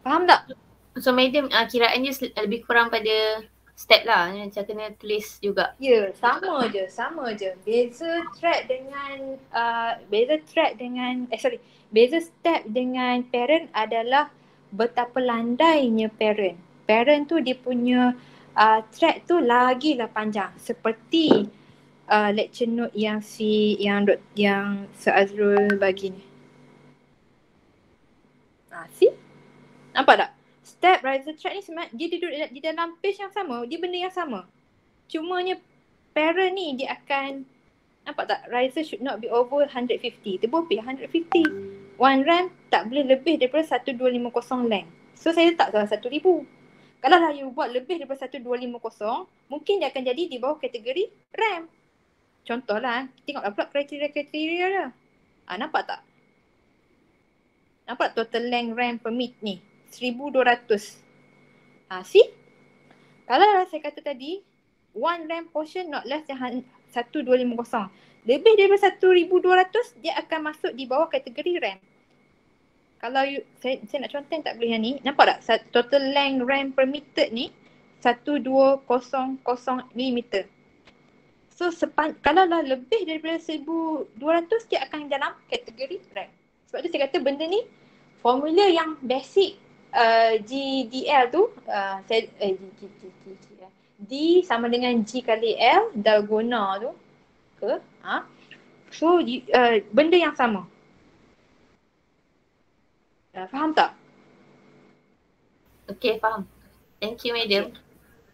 Faham tak? So madam, kiraannya lebih kurang pada step lah. Macam kena tulis juga. Ya, sama je. Beza step dengan parent adalah betapa landainya parent. Parent tu dia punya thread tu lagilah panjang. Seperti lecture note yang Sir Azrul bagi ni. See? Nampak tak? Step riser thread ni sebenarnya dia duduk di dalam page yang sama. Dia benda yang sama. Cumanya parent ni dia akan, nampak tak? Riser should not be over 150. Terbopih 150. 1 RAM tak boleh lebih daripada 1250 length. So saya letak dalam 1000. Kalau lah you buat lebih daripada 1250, mungkin dia akan jadi di bawah kategori RAM. Contohlah, tengoklah pula kriteria dia. Nampak tak? Nampak total length RAM per minute ni? 1200. See? Kalau lah saya kata tadi, 1 RAM portion not less than 1250. Lebih daripada 1200, dia akan masuk di bawah kategori RAM. Kalau saya nak contoh tak boleh yang ni. Nampak tak? Total length RAM per meter ni 1200 mm. So kalau lah lebih daripada 1200 dia akan dalam kategori RAM. Sebab tu saya kata benda ni formula yang basic GDL tu D sama dengan G kali L dalgona tu ke so benda yang sama. Faham tak? Okay, faham. Thank you, madam.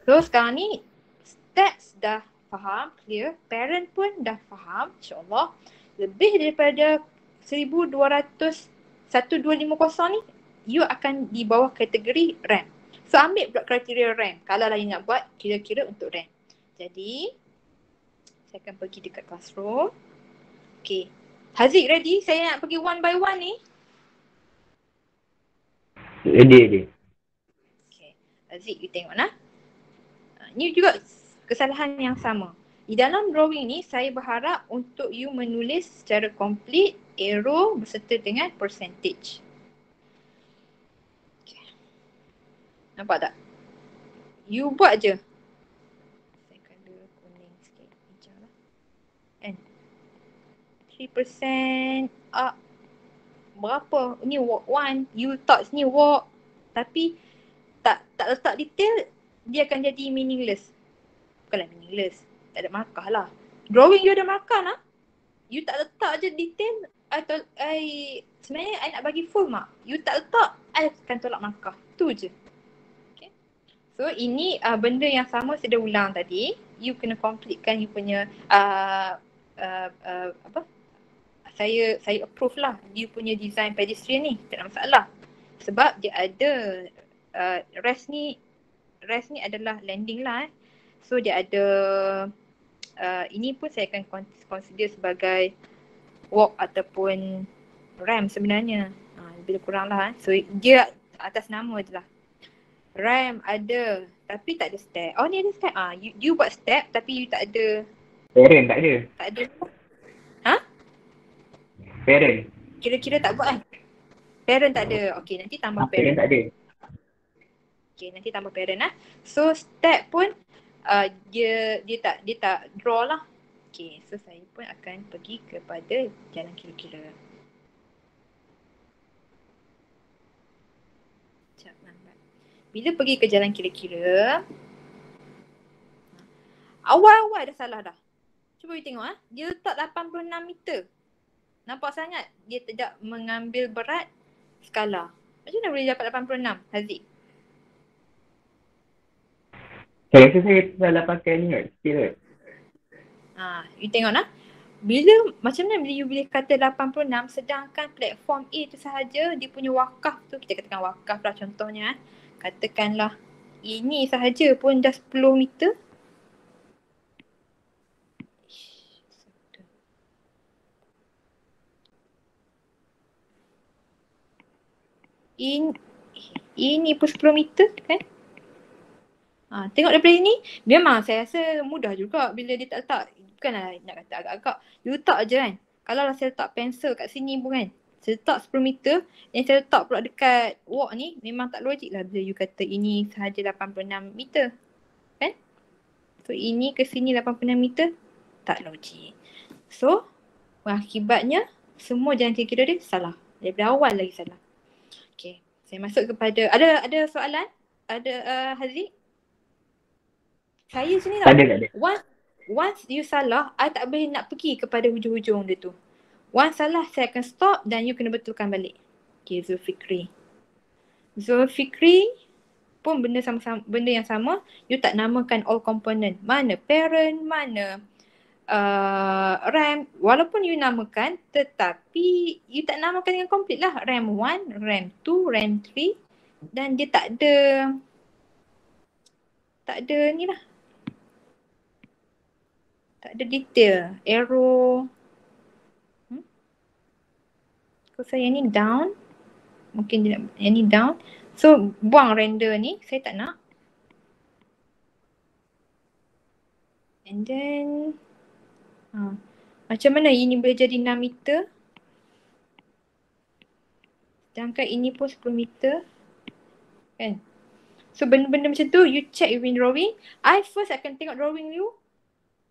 So sekarang ni stats dah faham, clear. Parent pun dah faham, insyaAllah. Lebih daripada 1250 ni, you akan di bawah kategori RAM. So ambil pula kriteria RAM. Kalau lah you nak buat kira-kira untuk RAM. Jadi, saya akan pergi dekat classroom. Okay. Haziq ready? Saya nak pergi one by one ni. Ready. Okay. Haziq, you tengok lah. Ni juga kesalahan yang sama. Di dalam drawing ni, saya berharap untuk you menulis secara komplit arrow berserta dengan percentage. Okay. Nampak tak? You buat je. Saya color kuning sikit. Hijau lah. Kan? 3% up. Berapa? Ni walk 1. You thought ni walk. Tapi tak letak detail, dia akan jadi meaningless. Bukanlah meaningless. Tak ada markah lah. Drawing you ada markah lah. You tak letak je detail. Sebenarnya I nak bagi full mark. You tak letak, I akan tolak markah. Tu je. Okay. So ini benda yang sama saya dah ulang tadi. You kena completekan you punya saya approve lah you punya design pedestrian ni. Tak ada masalah. Sebab dia ada rest ni adalah landing lah. So dia ada ini pun saya akan consider sebagai walk ataupun ramp sebenarnya. Lebih kurang lah. So dia atas nama je lah. Ramp ada tapi tak ada step. Oh ni ada step. You buat step tapi you tak ada. Parent tak ada. Tak ada. Parent. Kira-kira tak buat kan? Parent tak ada. Okay, nanti tambah Parent parent. tak ada. Okay, nanti tambah parent lah. So step pun dia tak draw lah. Okay, so saya pun akan pergi kepada jalan kira-kira. Sekejap lambat. Bila pergi ke jalan kira-kira, awal-awal dah salah dah. Cuba you tengok dia letak 86 meter. Nampak sangat dia tidak mengambil berat skala. Macam mana boleh dapat 86, Haziq? Saya rasa saya salah pakai ni kot, kira. You tengok lah. Macam mana bila you boleh kata 86 sedangkan platform A tu sahaja dia punya wakaf tu, kita katakan wakaf lah contohnya. Katakanlah ini sahaja pun dah 10 meter. Ini pun 10 meter kan? Tengok daripada ini, memang saya rasa mudah juga bila dia tak letak. Bukanlah nak kata agak-agak. You letak je kan. Kalau lah saya letak pensel kat sini pun kan. Saya letak 10 meter, yang saya letak pula dekat walk ni, memang tak logik lah bila you kata ini sahaja 86 meter. Kan? So ini ke sini 86 meter, tak logik. So, akibatnya semua jalan kira-kira dia salah. Daripada awal lagi salah. Okay, saya masuk kepada, ada soalan? Ada Haziq? Saya sini Tak ada. Once you salah, I tak boleh nak pergi kepada hujung-hujung dia tu. Once salah, saya akan stop dan you kena betulkan balik. Okay, Zulfikri pun benda yang sama. You tak namakan all component. Mana parent, mana RAM. Walaupun you namakan, tetapi you tak namakan dengan komplit lah. RAM 1, RAM 2, RAM 3. Dan dia tak ada ni lah. Tak ada detail. Arrow. Kalau saya yang ni down. Mungkin yang ni down. So buang render ni. Saya tak nak. And then macam mana ini boleh jadi 6 meter. Sedangkan ini pun 10 meter. Kan? So benda-benda macam tu you check with drawing. I first akan tengok drawing you.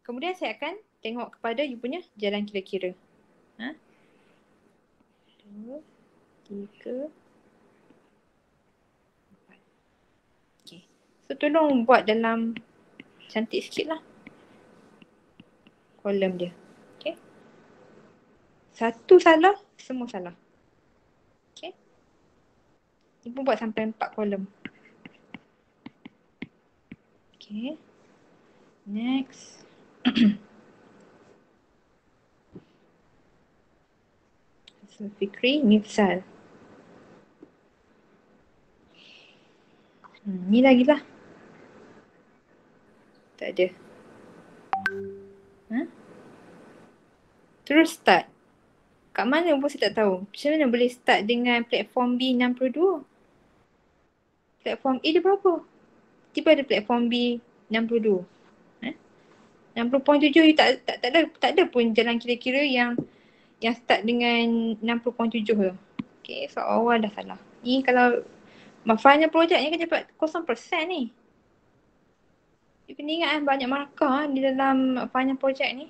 Kemudian saya akan tengok kepada you punya jalan kira-kira. 2, 3, 4. Okay. So tolong buat dalam cantik sikit lah kolom dia. Okay. Satu salah, semua salah. Okay. Ni pun buat sampai 4 kolom. Okay. Next. Fikri, Mifsal. Ni lagi lah. Tak ada. Terus start. Kat mana pun saya tak tahu. Macam mana boleh start dengan platform B 62? Platform A dia berapa? Tiba ada platform B 62. 60.7 you tak ada pun jalan kira-kira yang start dengan 60.7 tu. Okay, so awal dah salah. Ni kalau final project ni kan dapat 0% ni. You kena ingat banyak markah di dalam final project ni.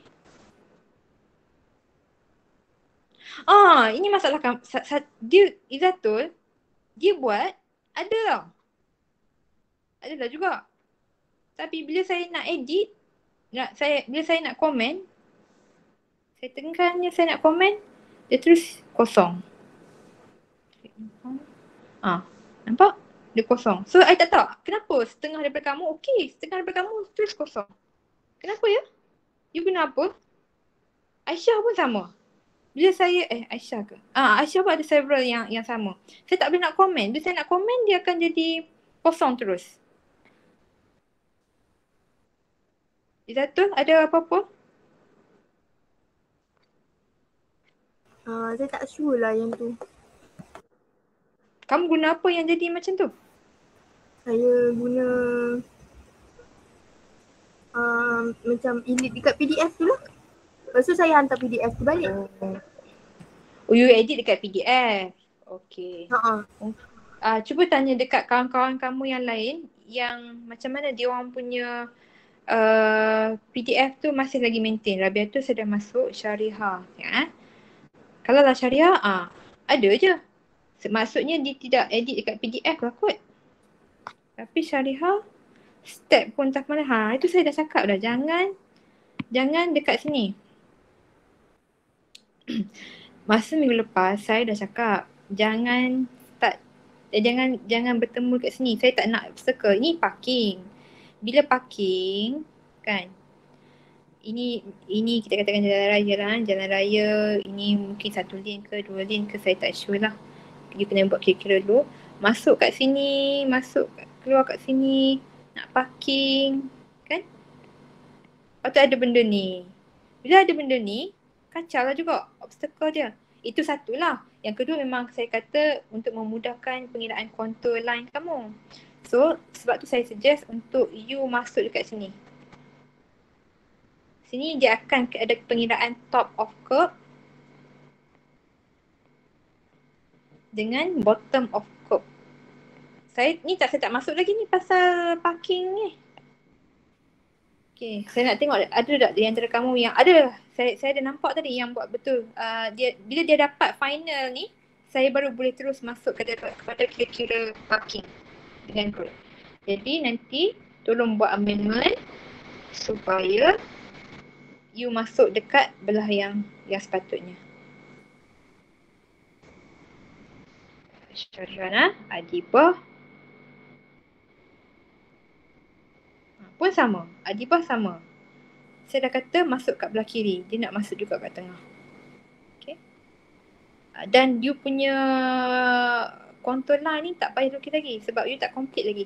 Ini masalah dia Izzatul, dia buat ada tau. Ada lah juga. Tapi bila saya nak edit, bila saya nak komen, saya tekannya saya nak komen, dia terus kosong. Nampak? Dia kosong. So I tak tahu kenapa setengah daripada kamu okey, setengah daripada kamu terus kosong. Kenapa ya? You guna apa? Aisyah pun sama. Bila saya Aisyah ke? Aisyah pun ada several yang sama. Saya tak boleh nak komen. Bila saya nak komen dia akan jadi kosong terus. Izzatul, ada apa-apa? Saya tak sure lah yang tu. Kamu guna apa yang jadi macam tu? Saya guna macam edit dekat PDF tu lah. Lepas tu saya hantar PDF tu balik. Oh, you edit dekat PDF. Okay. Cuba tanya dekat kawan-kawan kamu yang lain yang macam mana dia orang punya PDF tu masih lagi maintain. Rabia tu sudah masuk Syariah. Ya? Kalau lah Syariah, ada je. Maksudnya dia tidak edit dekat PDF lah kot. Tapi Syariah, step pun tak mana. Itu saya dah cakap dah. Jangan dekat sini. Masa minggu lepas saya dah cakap jangan start. Jangan bertemu kat sini. Saya tak nak circle. Ini parking. Bila parking kan, ini kita katakan jalan raya lah. Jalan raya ini mungkin 1 lane ke 2 lane ke, saya tak sure lah. You kena buat kira-kira dulu. Masuk kat sini, keluar kat sini, nak parking kan. Lepas tu ada benda ni. Bila ada benda ni, kacau lah juga obstacle dia. Itu satulah. Yang kedua memang saya kata untuk memudahkan pengiraan contour line kamu. So sebab tu saya suggest untuk you masuk dekat sini. Sini dia akan ada pengiraan top of curve dengan bottom of curve. Saya tak masuk lagi ni pasal parking ni. Okay, saya nak tengok ada tak di antara kamu yang ada. Saya ada nampak tadi yang buat betul. Bila dia dapat final ni, saya baru boleh terus masuk kepada kira-kira parking dengan group. Jadi nanti tolong buat amendment supaya you masuk dekat belah yang sepatutnya. Syariana, Adibah pun sama. Adibah sama. Saya dah kata masuk kat belah kiri. Dia nak masuk juga kat tengah. Okay. Dan you punya contour line ni tak payah lukis lagi sebab you tak complete lagi.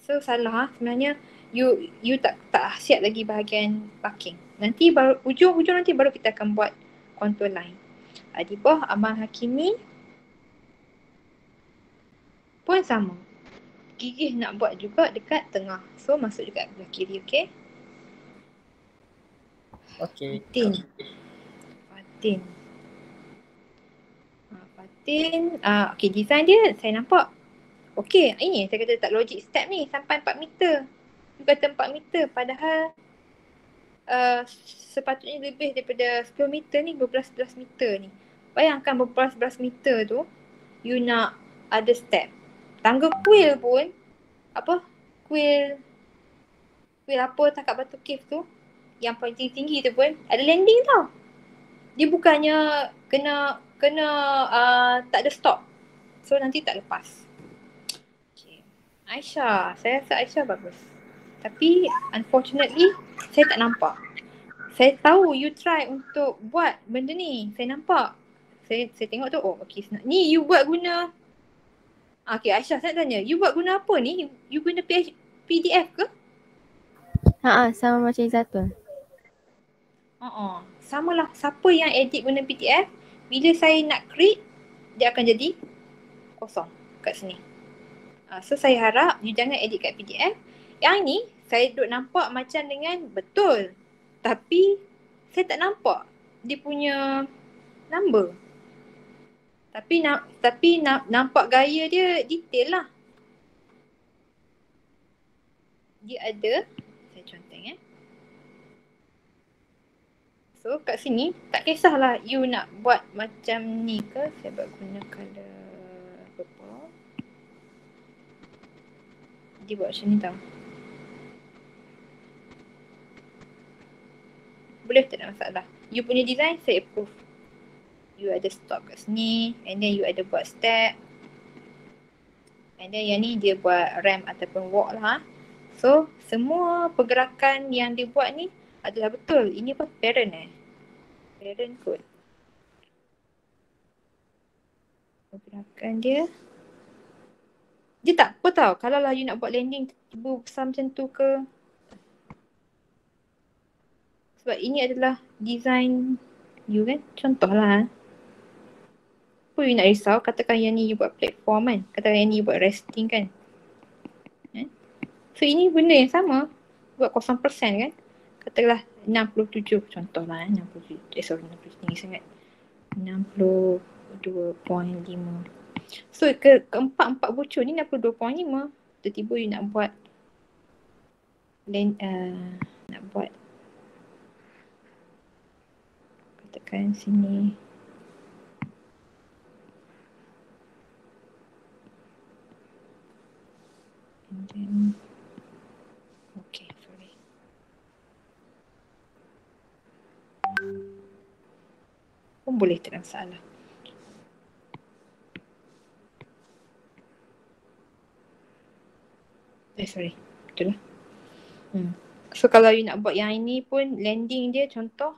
So salah sebenarnya you tak siap lagi bahagian parking. Nanti baru ujung nanti baru kita akan buat contour line. Adibah, Amal Hakimi pun sama. Gigih nak buat juga dekat tengah. So masuk dekat belah kiri, okey? Okay. Fatin. Okay, design dia saya nampak. Okay, ini saya kata tak logik step ni sampai 4 meter. You kata 4 meter padahal sepatutnya lebih daripada 10 meter ni, berbelas-belas meter ni. Bayangkan berbelas-belas meter tu, you nak ada step. Tangga kuil pun, kuil apa takat batu cave tu, yang paling tinggi tu pun ada landing tau. Dia bukannya kena tak ada stop. So nanti tak lepas. Okay. Aisyah, saya rasa Aisyah bagus. Tapi unfortunately saya tak nampak. Saya tahu you try untuk buat benda ni. Saya nampak. Saya tengok tu, oh okay senang. Ni you buat guna. Okay Aisyah, saya nak tanya. You buat guna apa ni? You guna PDF ke? Sama macam Izzatul. Sama lah. Siapa yang edit guna PDF, bila saya nak create, dia akan jadi kosong kat sini. So saya harap you jangan edit kat PDF. Yang ni saya duk nampak macam dengan betul. Tapi saya tak nampak dia punya number. Tapi nampak gaya dia detail lah. Dia ada, saya conteng So kat sini tak kisahlah you nak buat macam ni ke. Saya buat guna colour purple. Dia buat macam ni tau. Boleh tak ada masalah. You punya design saya approve. You ada stop kat sini. And then you ada buat step. And then yang ni dia buat ramp ataupun walk lah. So semua pergerakan yang dia buat ni adalah betul. Ini apa? Parent Parent code. Pergerakan dia. Dia tak apa tau. Kalau lah you nak buat landing tiba besar macam tu ke. Sebab ini adalah design you kan. Contoh lah. Apa you nak risau? Katakan yang ni you buat platform kan. Katakan yang ni you buat resting kan. So ini benda yang sama. Buat 0% kan. Katakanlah 67 contohlah 67. Tinggi sangat. 62.5. So keempat bocor ni 62.5. Tiba-tiba you nak buat katakan sini and then okay, sorry. Pun boleh tak ada masalah. Sorry. Betul lah. So kalau you nak buat yang ini pun landing dia contoh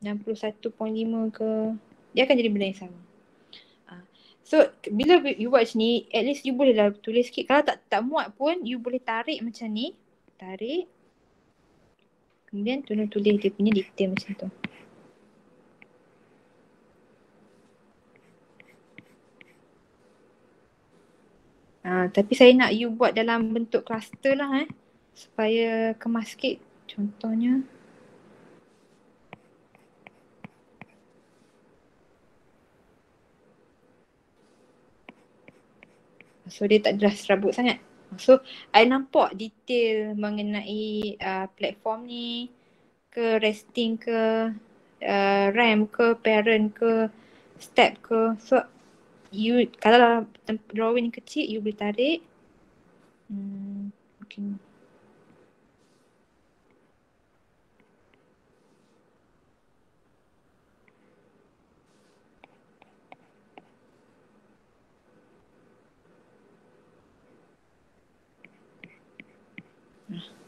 61.5 ke, dia akan jadi benda yang sama. So bila you buat macam ni, at least you boleh lah tulis sikit. Kalau tak muat pun you boleh tarik macam ni. Tarik. Kemudian tulis dia punya detail macam tu. Tapi saya nak you buat dalam bentuk cluster lah supaya kemas sikit. Contohnya so dia tak jelas serabut sangat. So I nampak detail mengenai platform ni ke, resting ke, ramp ke, parent ke, step ke. So you kalau drawing kecil you boleh tarik. Mungkin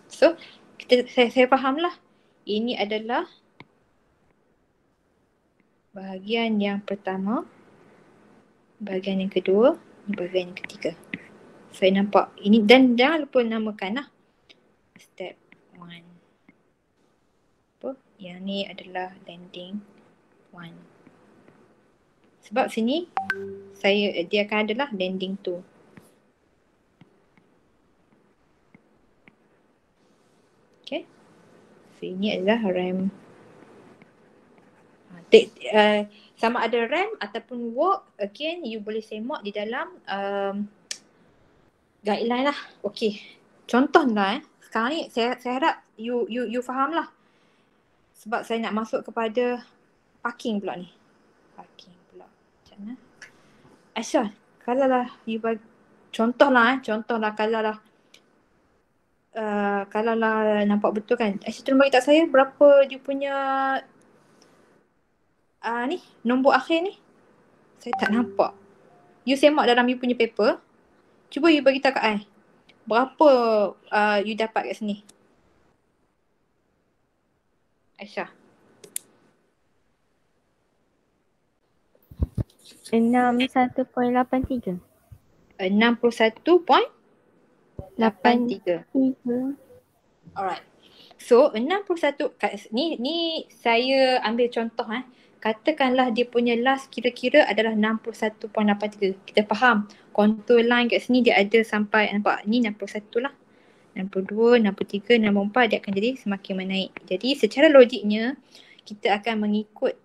so saya fahamlah. Ini adalah bahagian yang pertama, bahagian yang kedua, bahagian yang ketiga. Saya nampak ini dan jangan lupa namakan lah. Step 1. Yang ni adalah landing 1. Sebab sini dia akan adalah landing 2. Okay. So ini adalah ramp. Sama ada ramp ataupun walk, again you boleh semak di dalam guideline lah. Okay. Contoh lah sekarang ni saya harap you faham lah. Sebab saya nak masuk kepada parking pula ni. Parking pula. Macam mana? Aisyah, kalau lah you bagi contohlah kalau lah nampak betul kan. Aisyah tolong bagi tak saya berapa you punya ni nombor akhir ni. Saya tak nampak. You semak dalam you punya paper. Cuba you bagi tahu kat I. Berapa you dapat kat sini? Aisyah. 61.83. 61.83. Alright. So 61 ni saya ambil contoh katakanlah dia punya last kira-kira adalah 61.83. Kita faham contour line kat sini dia ada sampai, nampak ni 61 lah. 62, 63, 64 dia akan jadi semakin menaik. Jadi secara logiknya kita akan mengikut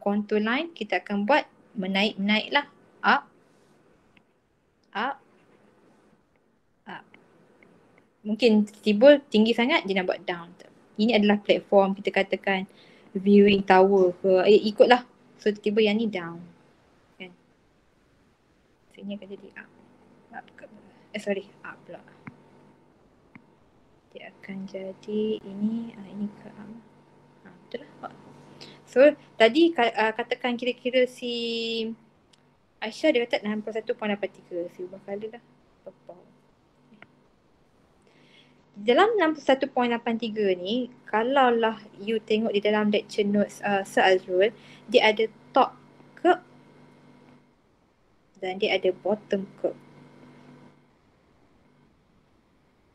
contour line, kita akan buat menaik lah. Up. Mungkin tiba tinggi sangat dia nak buat down. Ini adalah platform, kita katakan viewing tower ke, ikutlah. So tiba yang ni down kan. So ini akan jadi up ke, up pula. Dia akan jadi ini ke up. Betul lah. So tadi katakan kira-kira si Aisyah dia kata 61.83. Si ubah colour lah. Dalam 61.83 ni, kalaulah you tengok di dalam lecture notes Sir Azrul, dia ada top curve dan dia ada bottom curve.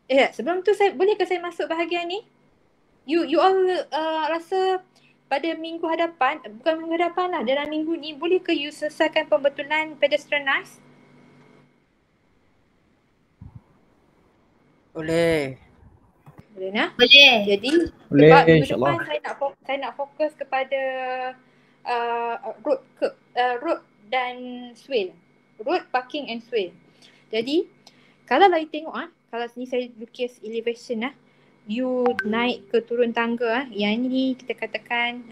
Sebelum tu bolehkah saya masuk bahagian ni? You all rasa pada minggu hadapan, bukan minggu hadapan lah, dalam minggu ni bolehkah you selesaikan pembetulan pedestrianize? Boleh. Boleh nak? Boleh. Jadi Boleh, sebab minggu insyaAllah. depan saya nak fokus kepada road dan swale. Road, parking and swale. Jadi kalau you tengok kalau sini saya lukis elevation you naik ke turun tangga yang ni kita katakan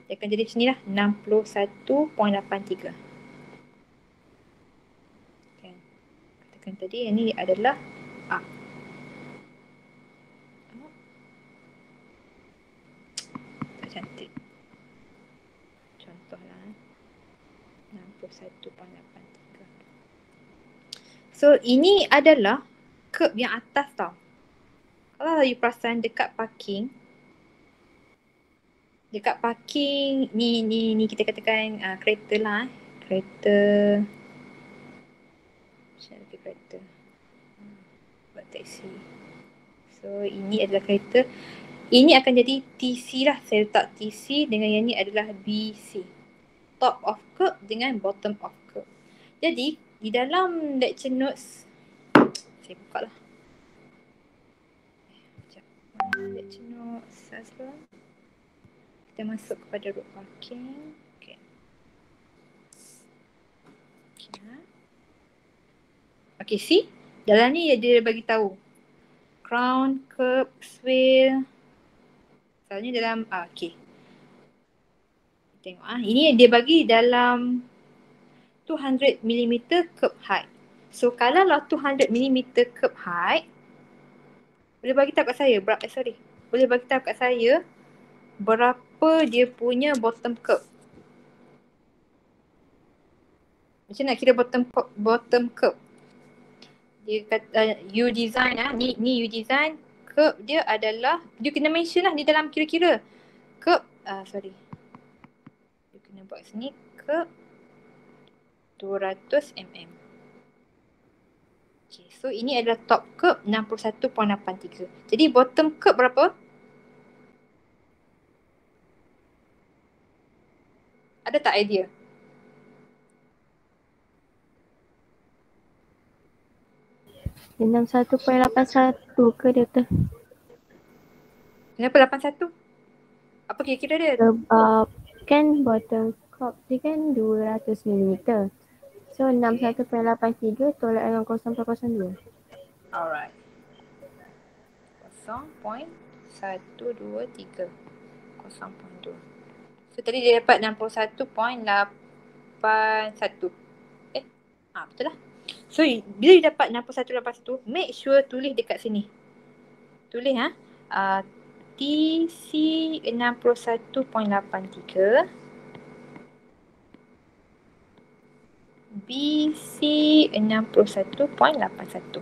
dia akan jadi macam ni lah, 61.83. Okay. Katakan tadi yang ni adalah up. Cantik. Contohlah 61.83. So ini adalah curb yang atas tau. Kalau you perasan dekat parking ni kita katakan kereta lah kereta macam lagi kereta buat taksi. So ini adalah kereta. Ini akan jadi TC lah. Saya letak TC dengan yang ni adalah BC. Top of curve dengan bottom of curve. Jadi, di dalam lecture notes, saya buka lah. Lecture notes, kita masuk kepada road parking. Okay. Okay, see? Dalam ni dia bagi tahu. Crown, curve, swale. Soalnya dalam okay. Tengok ini dia bagi dalam 200mm curb height. So kalau lah 200mm curb height, boleh bagi tahu kat saya boleh bagi tahu kat saya berapa dia punya bottom curb. Macam nak kira bottom curb. Dia kata you design ni you design curve dia adalah, you kena mention lah di dalam kira-kira curve, you kena buat sini curve 200mm. Okay, so ini adalah top curve 61.83. Jadi bottom curve berapa? Ada tak idea? 61.81 ke dia tu? Kenapa 81? Apa kira-kira dia? Sebab kan bottom curve dia kan 200mm. So 61.83 tolak dengan 0.02. Alright. 0.123. 0.2. So tadi dia dapat 61.81. Betul lah. So bila you dapat 61.81, make sure tulis dekat sini. Tulis TC 61.83, BC 61.81.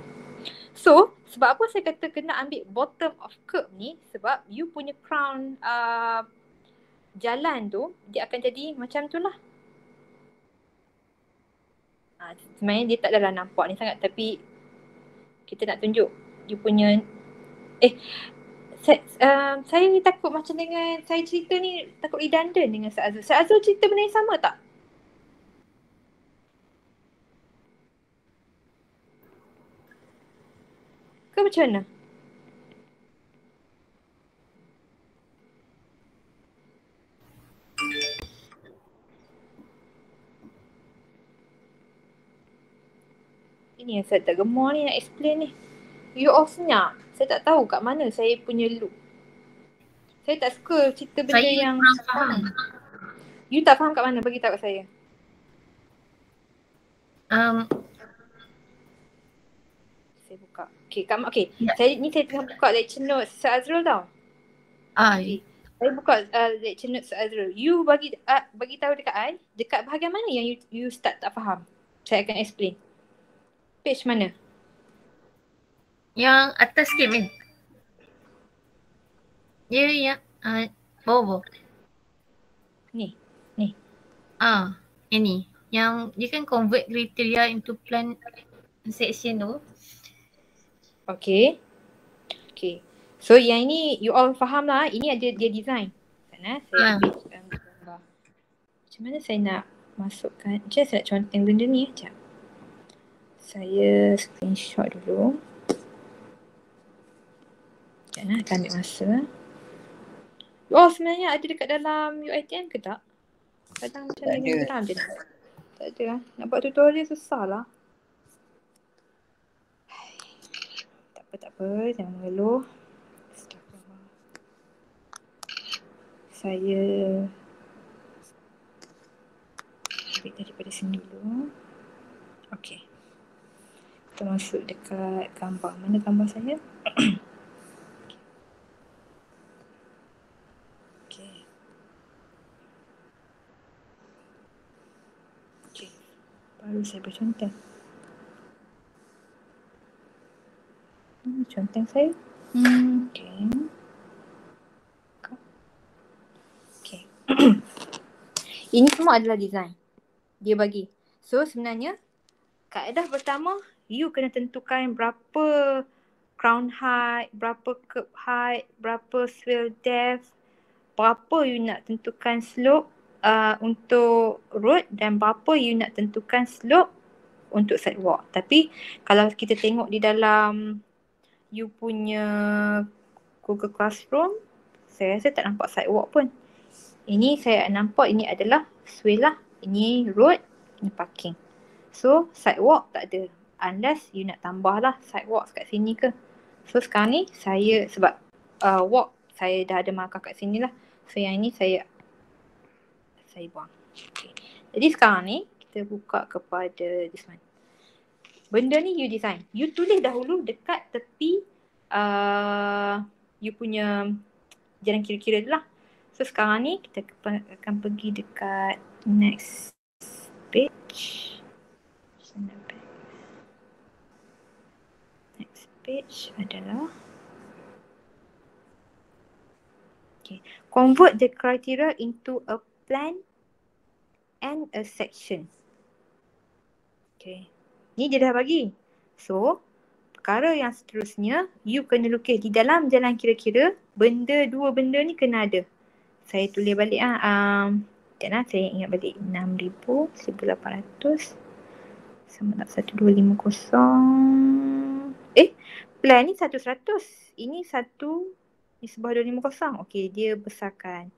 So sebab apa saya kata kena ambil bottom of curve ni? Sebab you punya crown jalan tu dia akan jadi macam tu lah. Sebenarnya dia tak adalah nampak ni sangat, tapi kita nak tunjuk you punya saya ni takut macam dengan saya cerita ni takut redundant dengan Ustaz Azrul. Ustaz Azrul cerita benda yang sama tak? Ke macam mana? Ini yang saya tak gemar ni nak explain ni. You all senyap. Saya tak tahu kat mana saya punya loop. Saya tak suka cerita benda Saya yang kurang faham. You tak faham kat mana? Bagi tahu kat saya. Saya buka. Okay. Ya. Saya tengah buka lecture notes Ustaz Azrul tau. Saya buka lecture notes Ustaz Azrul. You bagi tahu dekat I, dekat bahagian mana yang you start tak faham. Saya akan explain. Page mana? Yang atas sikit kan? Ya, bawah. Ni. Ini. Yang dia kan convert criteria into plan section tu. Okay. So yang ini you all faham lah. Ini ada dia design. Sana saya ambil gambar. Macam mana saya nak masukkan? Macam saya nak conteng benda ni. Sekejap. Saya screenshot dulu. Sekejap nak ambil masa. Sebenarnya ada dekat dalam UiTM ke tak? Kadang macam dengan geram je. Tak ada lah. Nak buat tutorial susah lah. Tak apa. Jangan mengeluh. Saya ambil daripada sini dulu. Okay. Kita masuk dekat gambar. Mana gambar saya? Okay. Baru saya berconteng. Conteng saya. Okay. Ini semua adalah design. Dia bagi. So sebenarnya kaedah pertama, you kena tentukan berapa crown height, berapa curb height, berapa swell depth, berapa you nak tentukan slope untuk road dan berapa you nak tentukan slope untuk sidewalk. Tapi kalau kita tengok di dalam you punya Google Classroom, saya rasa tak nampak sidewalk pun. Ini saya nampak ini adalah swell lah. Ini road, ini parking. So sidewalk tak ada. Unless you nak tambah lah sidewalk kat sini ke. So sekarang ni saya sebab walk saya dah ada markah kat sini lah. So yang ini saya buang. Okay. Jadi sekarang ni kita buka kepada this one. Benda ni you design. You tulis dahulu dekat tepi you punya jalan kira-kira tu lah. So sekarang ni kita akan pergi dekat next page. Next page adalah convert the criteria into a plan and a section. Ni dia dah bagi. So perkara yang seterusnya, you kena lukis di dalam jalan kira-kira, dua benda ni kena ada. Saya tulis balik saya ingat balik 6,000, 1,800 sama tak 1,250. Plan ni 100. Ini di sebelah 250. Okey, dia besarkan.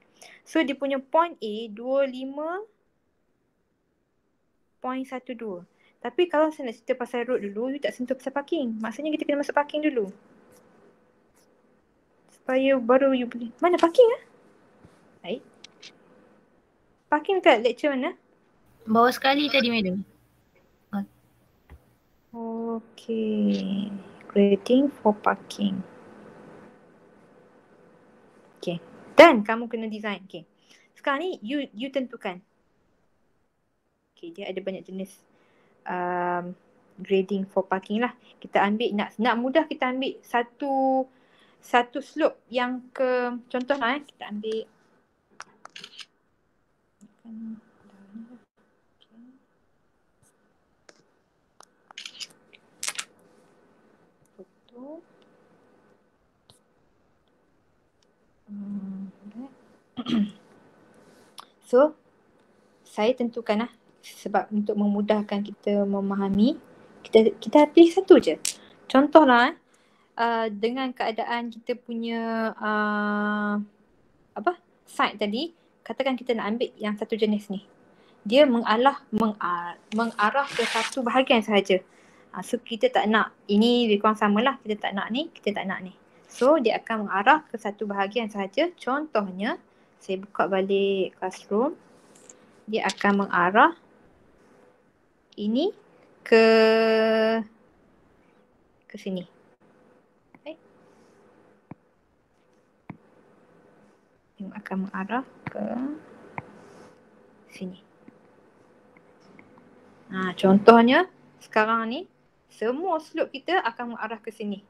So dia punya point A 25.12. Tapi kalau saya nak cerita pasal road dulu, you tak sentuh pasal parking. Maksudnya kita kena masuk parking dulu. supaya baru you boleh. Mana parking ah? Baik. Parking kat lecture mana? Bawah sekali tadi madam. Okay. Grading for parking. Okay. Dan kamu kena design. Okay. Sekarang ni you tentukan. Okay, dia ada banyak jenis grading for parking lah. Kita ambil nak mudah, kita ambil satu slope yang ke, contohlah kita ambil foto. So saya tentukan lah, sebab untuk memudahkan kita memahami, kita pilih satu je. Contohlah dengan keadaan kita punya site tadi, katakan kita nak ambil yang satu jenis ni. Dia mengarah ke satu bahagian sahaja. So kita tak nak, ini lebih kurang samalah, kita tak nak ni, kita tak nak ni. So dia akan mengarah ke satu bahagian sahaja. Contohnya, saya buka balik Classroom. Dia akan mengarah ini ke sini. Okay. Dia akan mengarah ke sini. Contohnya sekarang ni semua slope kita akan mengarah ke sini.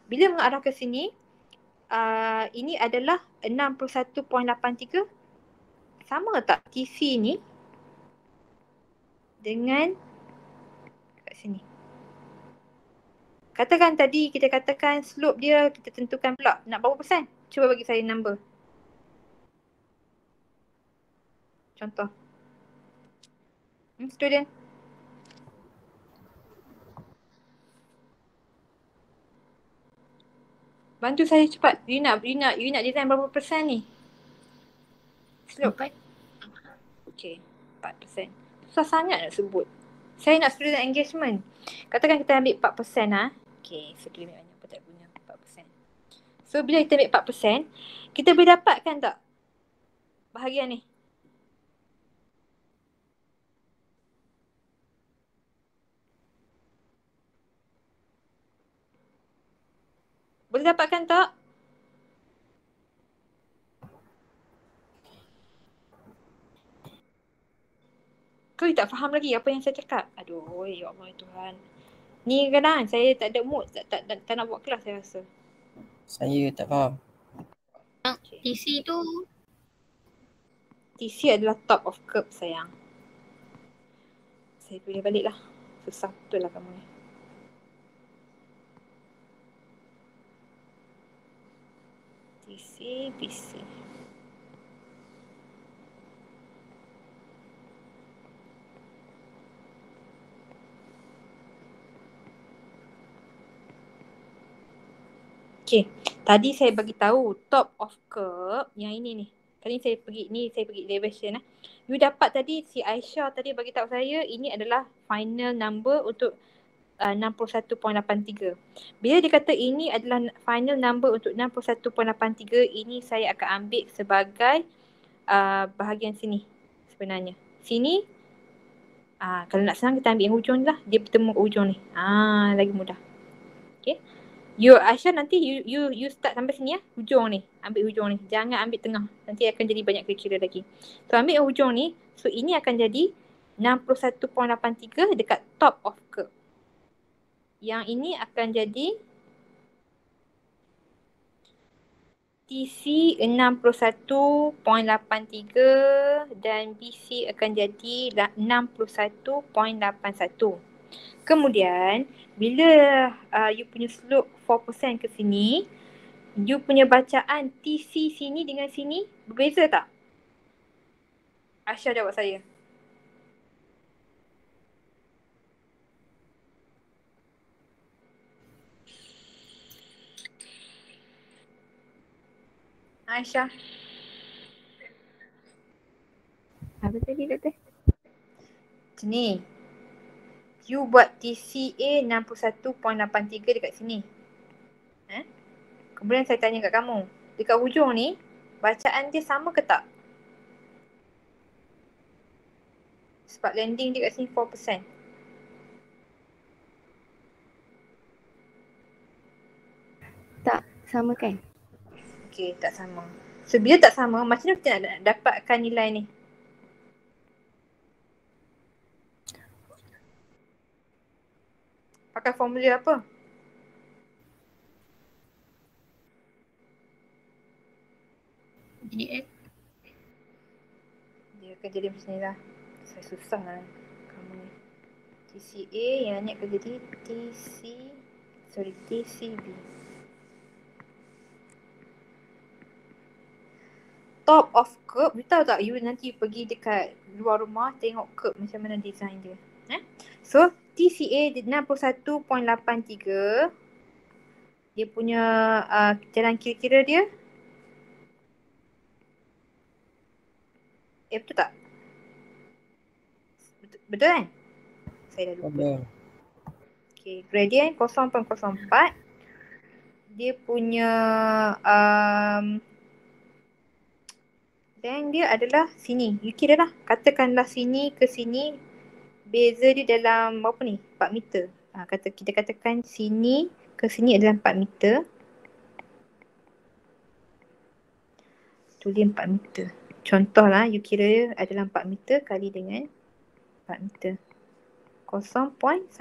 Bila mengarah ke sini, ini adalah 61.83. Sama tak TC ni dengan kat sini? Katakan tadi kita katakan slope dia kita tentukan pula nak berapa persen? Cuba bagi saya number. Contoh. Student. Bantu saya cepat. You nak design berapa persen ni? Slope. 4. Okay, 4%. Susah sangat nak sebut. Saya nak student engagement. Katakan kita ambil 4% lah. Okay, so kita ambil banyak apa tak guna 4%. So bila kita ambil 4%, kita boleh dapatkan tak bahagian ni? Boleh dapatkan tak? Kau tak faham lagi apa yang saya cakap? Aduh, ya Allah Tuhan. Ni kadang saya tak ada mood, tak nak buat kelas saya rasa. Saya tak faham. TC tu TC adalah top of curve sayang. Saya pilih balik lah. Susah betul lah kamu ni. TC, BC. Okay, tadi saya bagi tahu top of curve yang ini ni. Tadi saya pergi elevation lah. You dapat tadi si Aisyah tadi bagi tahu saya ini adalah final number untuk 61.83. Bila dia kata ini adalah final number untuk 61.83, ini saya akan ambil sebagai bahagian sini sebenarnya. Sini kalau nak senang kita ambil yang hujung ni lah. Dia bertemu ke hujung ni. Lagi mudah. Okay. You Aisyah nanti you start sampai sini ya, hujung ni. Ambil hujung ni. Jangan ambil tengah. Nanti akan jadi banyak kira-kira lagi. So ambil hujung ni. So ini akan jadi 61.83 dekat top of curve. Yang ini akan jadi TC 61.83 dan BC akan jadi 61.81. Kemudian bila you punya slope 4% ke sini, you punya bacaan TC sini dengan sini berbeza tak? Aisyah jawab saya. Aisyah. Apa tadi doktor? Macam ni. You buat TCA 61.83 dekat sini. Kemudian saya tanya kat kamu, dekat hujung ni, bacaan dia sama ke tak? Sebab landing dia kat sini 4%. Tak sama kan? Okey, tak sama. So bila tak sama, macam mana kita nak dapatkan nilai ni? Pakai formula apa? PDF. Dia akan jadi macam ni lah. Saya susah lah kamu ni. TCA yang ni akan jadi TCB. Top of curve, you tahu tak you nanti pergi dekat luar rumah tengok curve macam mana design dia. So TCA 61.83. Dia punya jalan kira-kira dia. Betul tak? Betul kan? Saya dah lupa. Betul. Okay, gradient 0.04. Dia punya length dia adalah sini. You kira lah. Katakanlah sini ke sini. Beza dia dalam berapa ni? 4 meter. Kita katakan sini ke sini adalah 4 meter. Tulis 4 meter. Contohlah you kira adalah 4 meter kali dengan 4 meter. 0.16.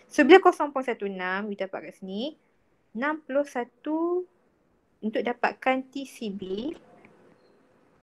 So bila 0.16 you dapat kat sini 61 untuk dapatkan TCB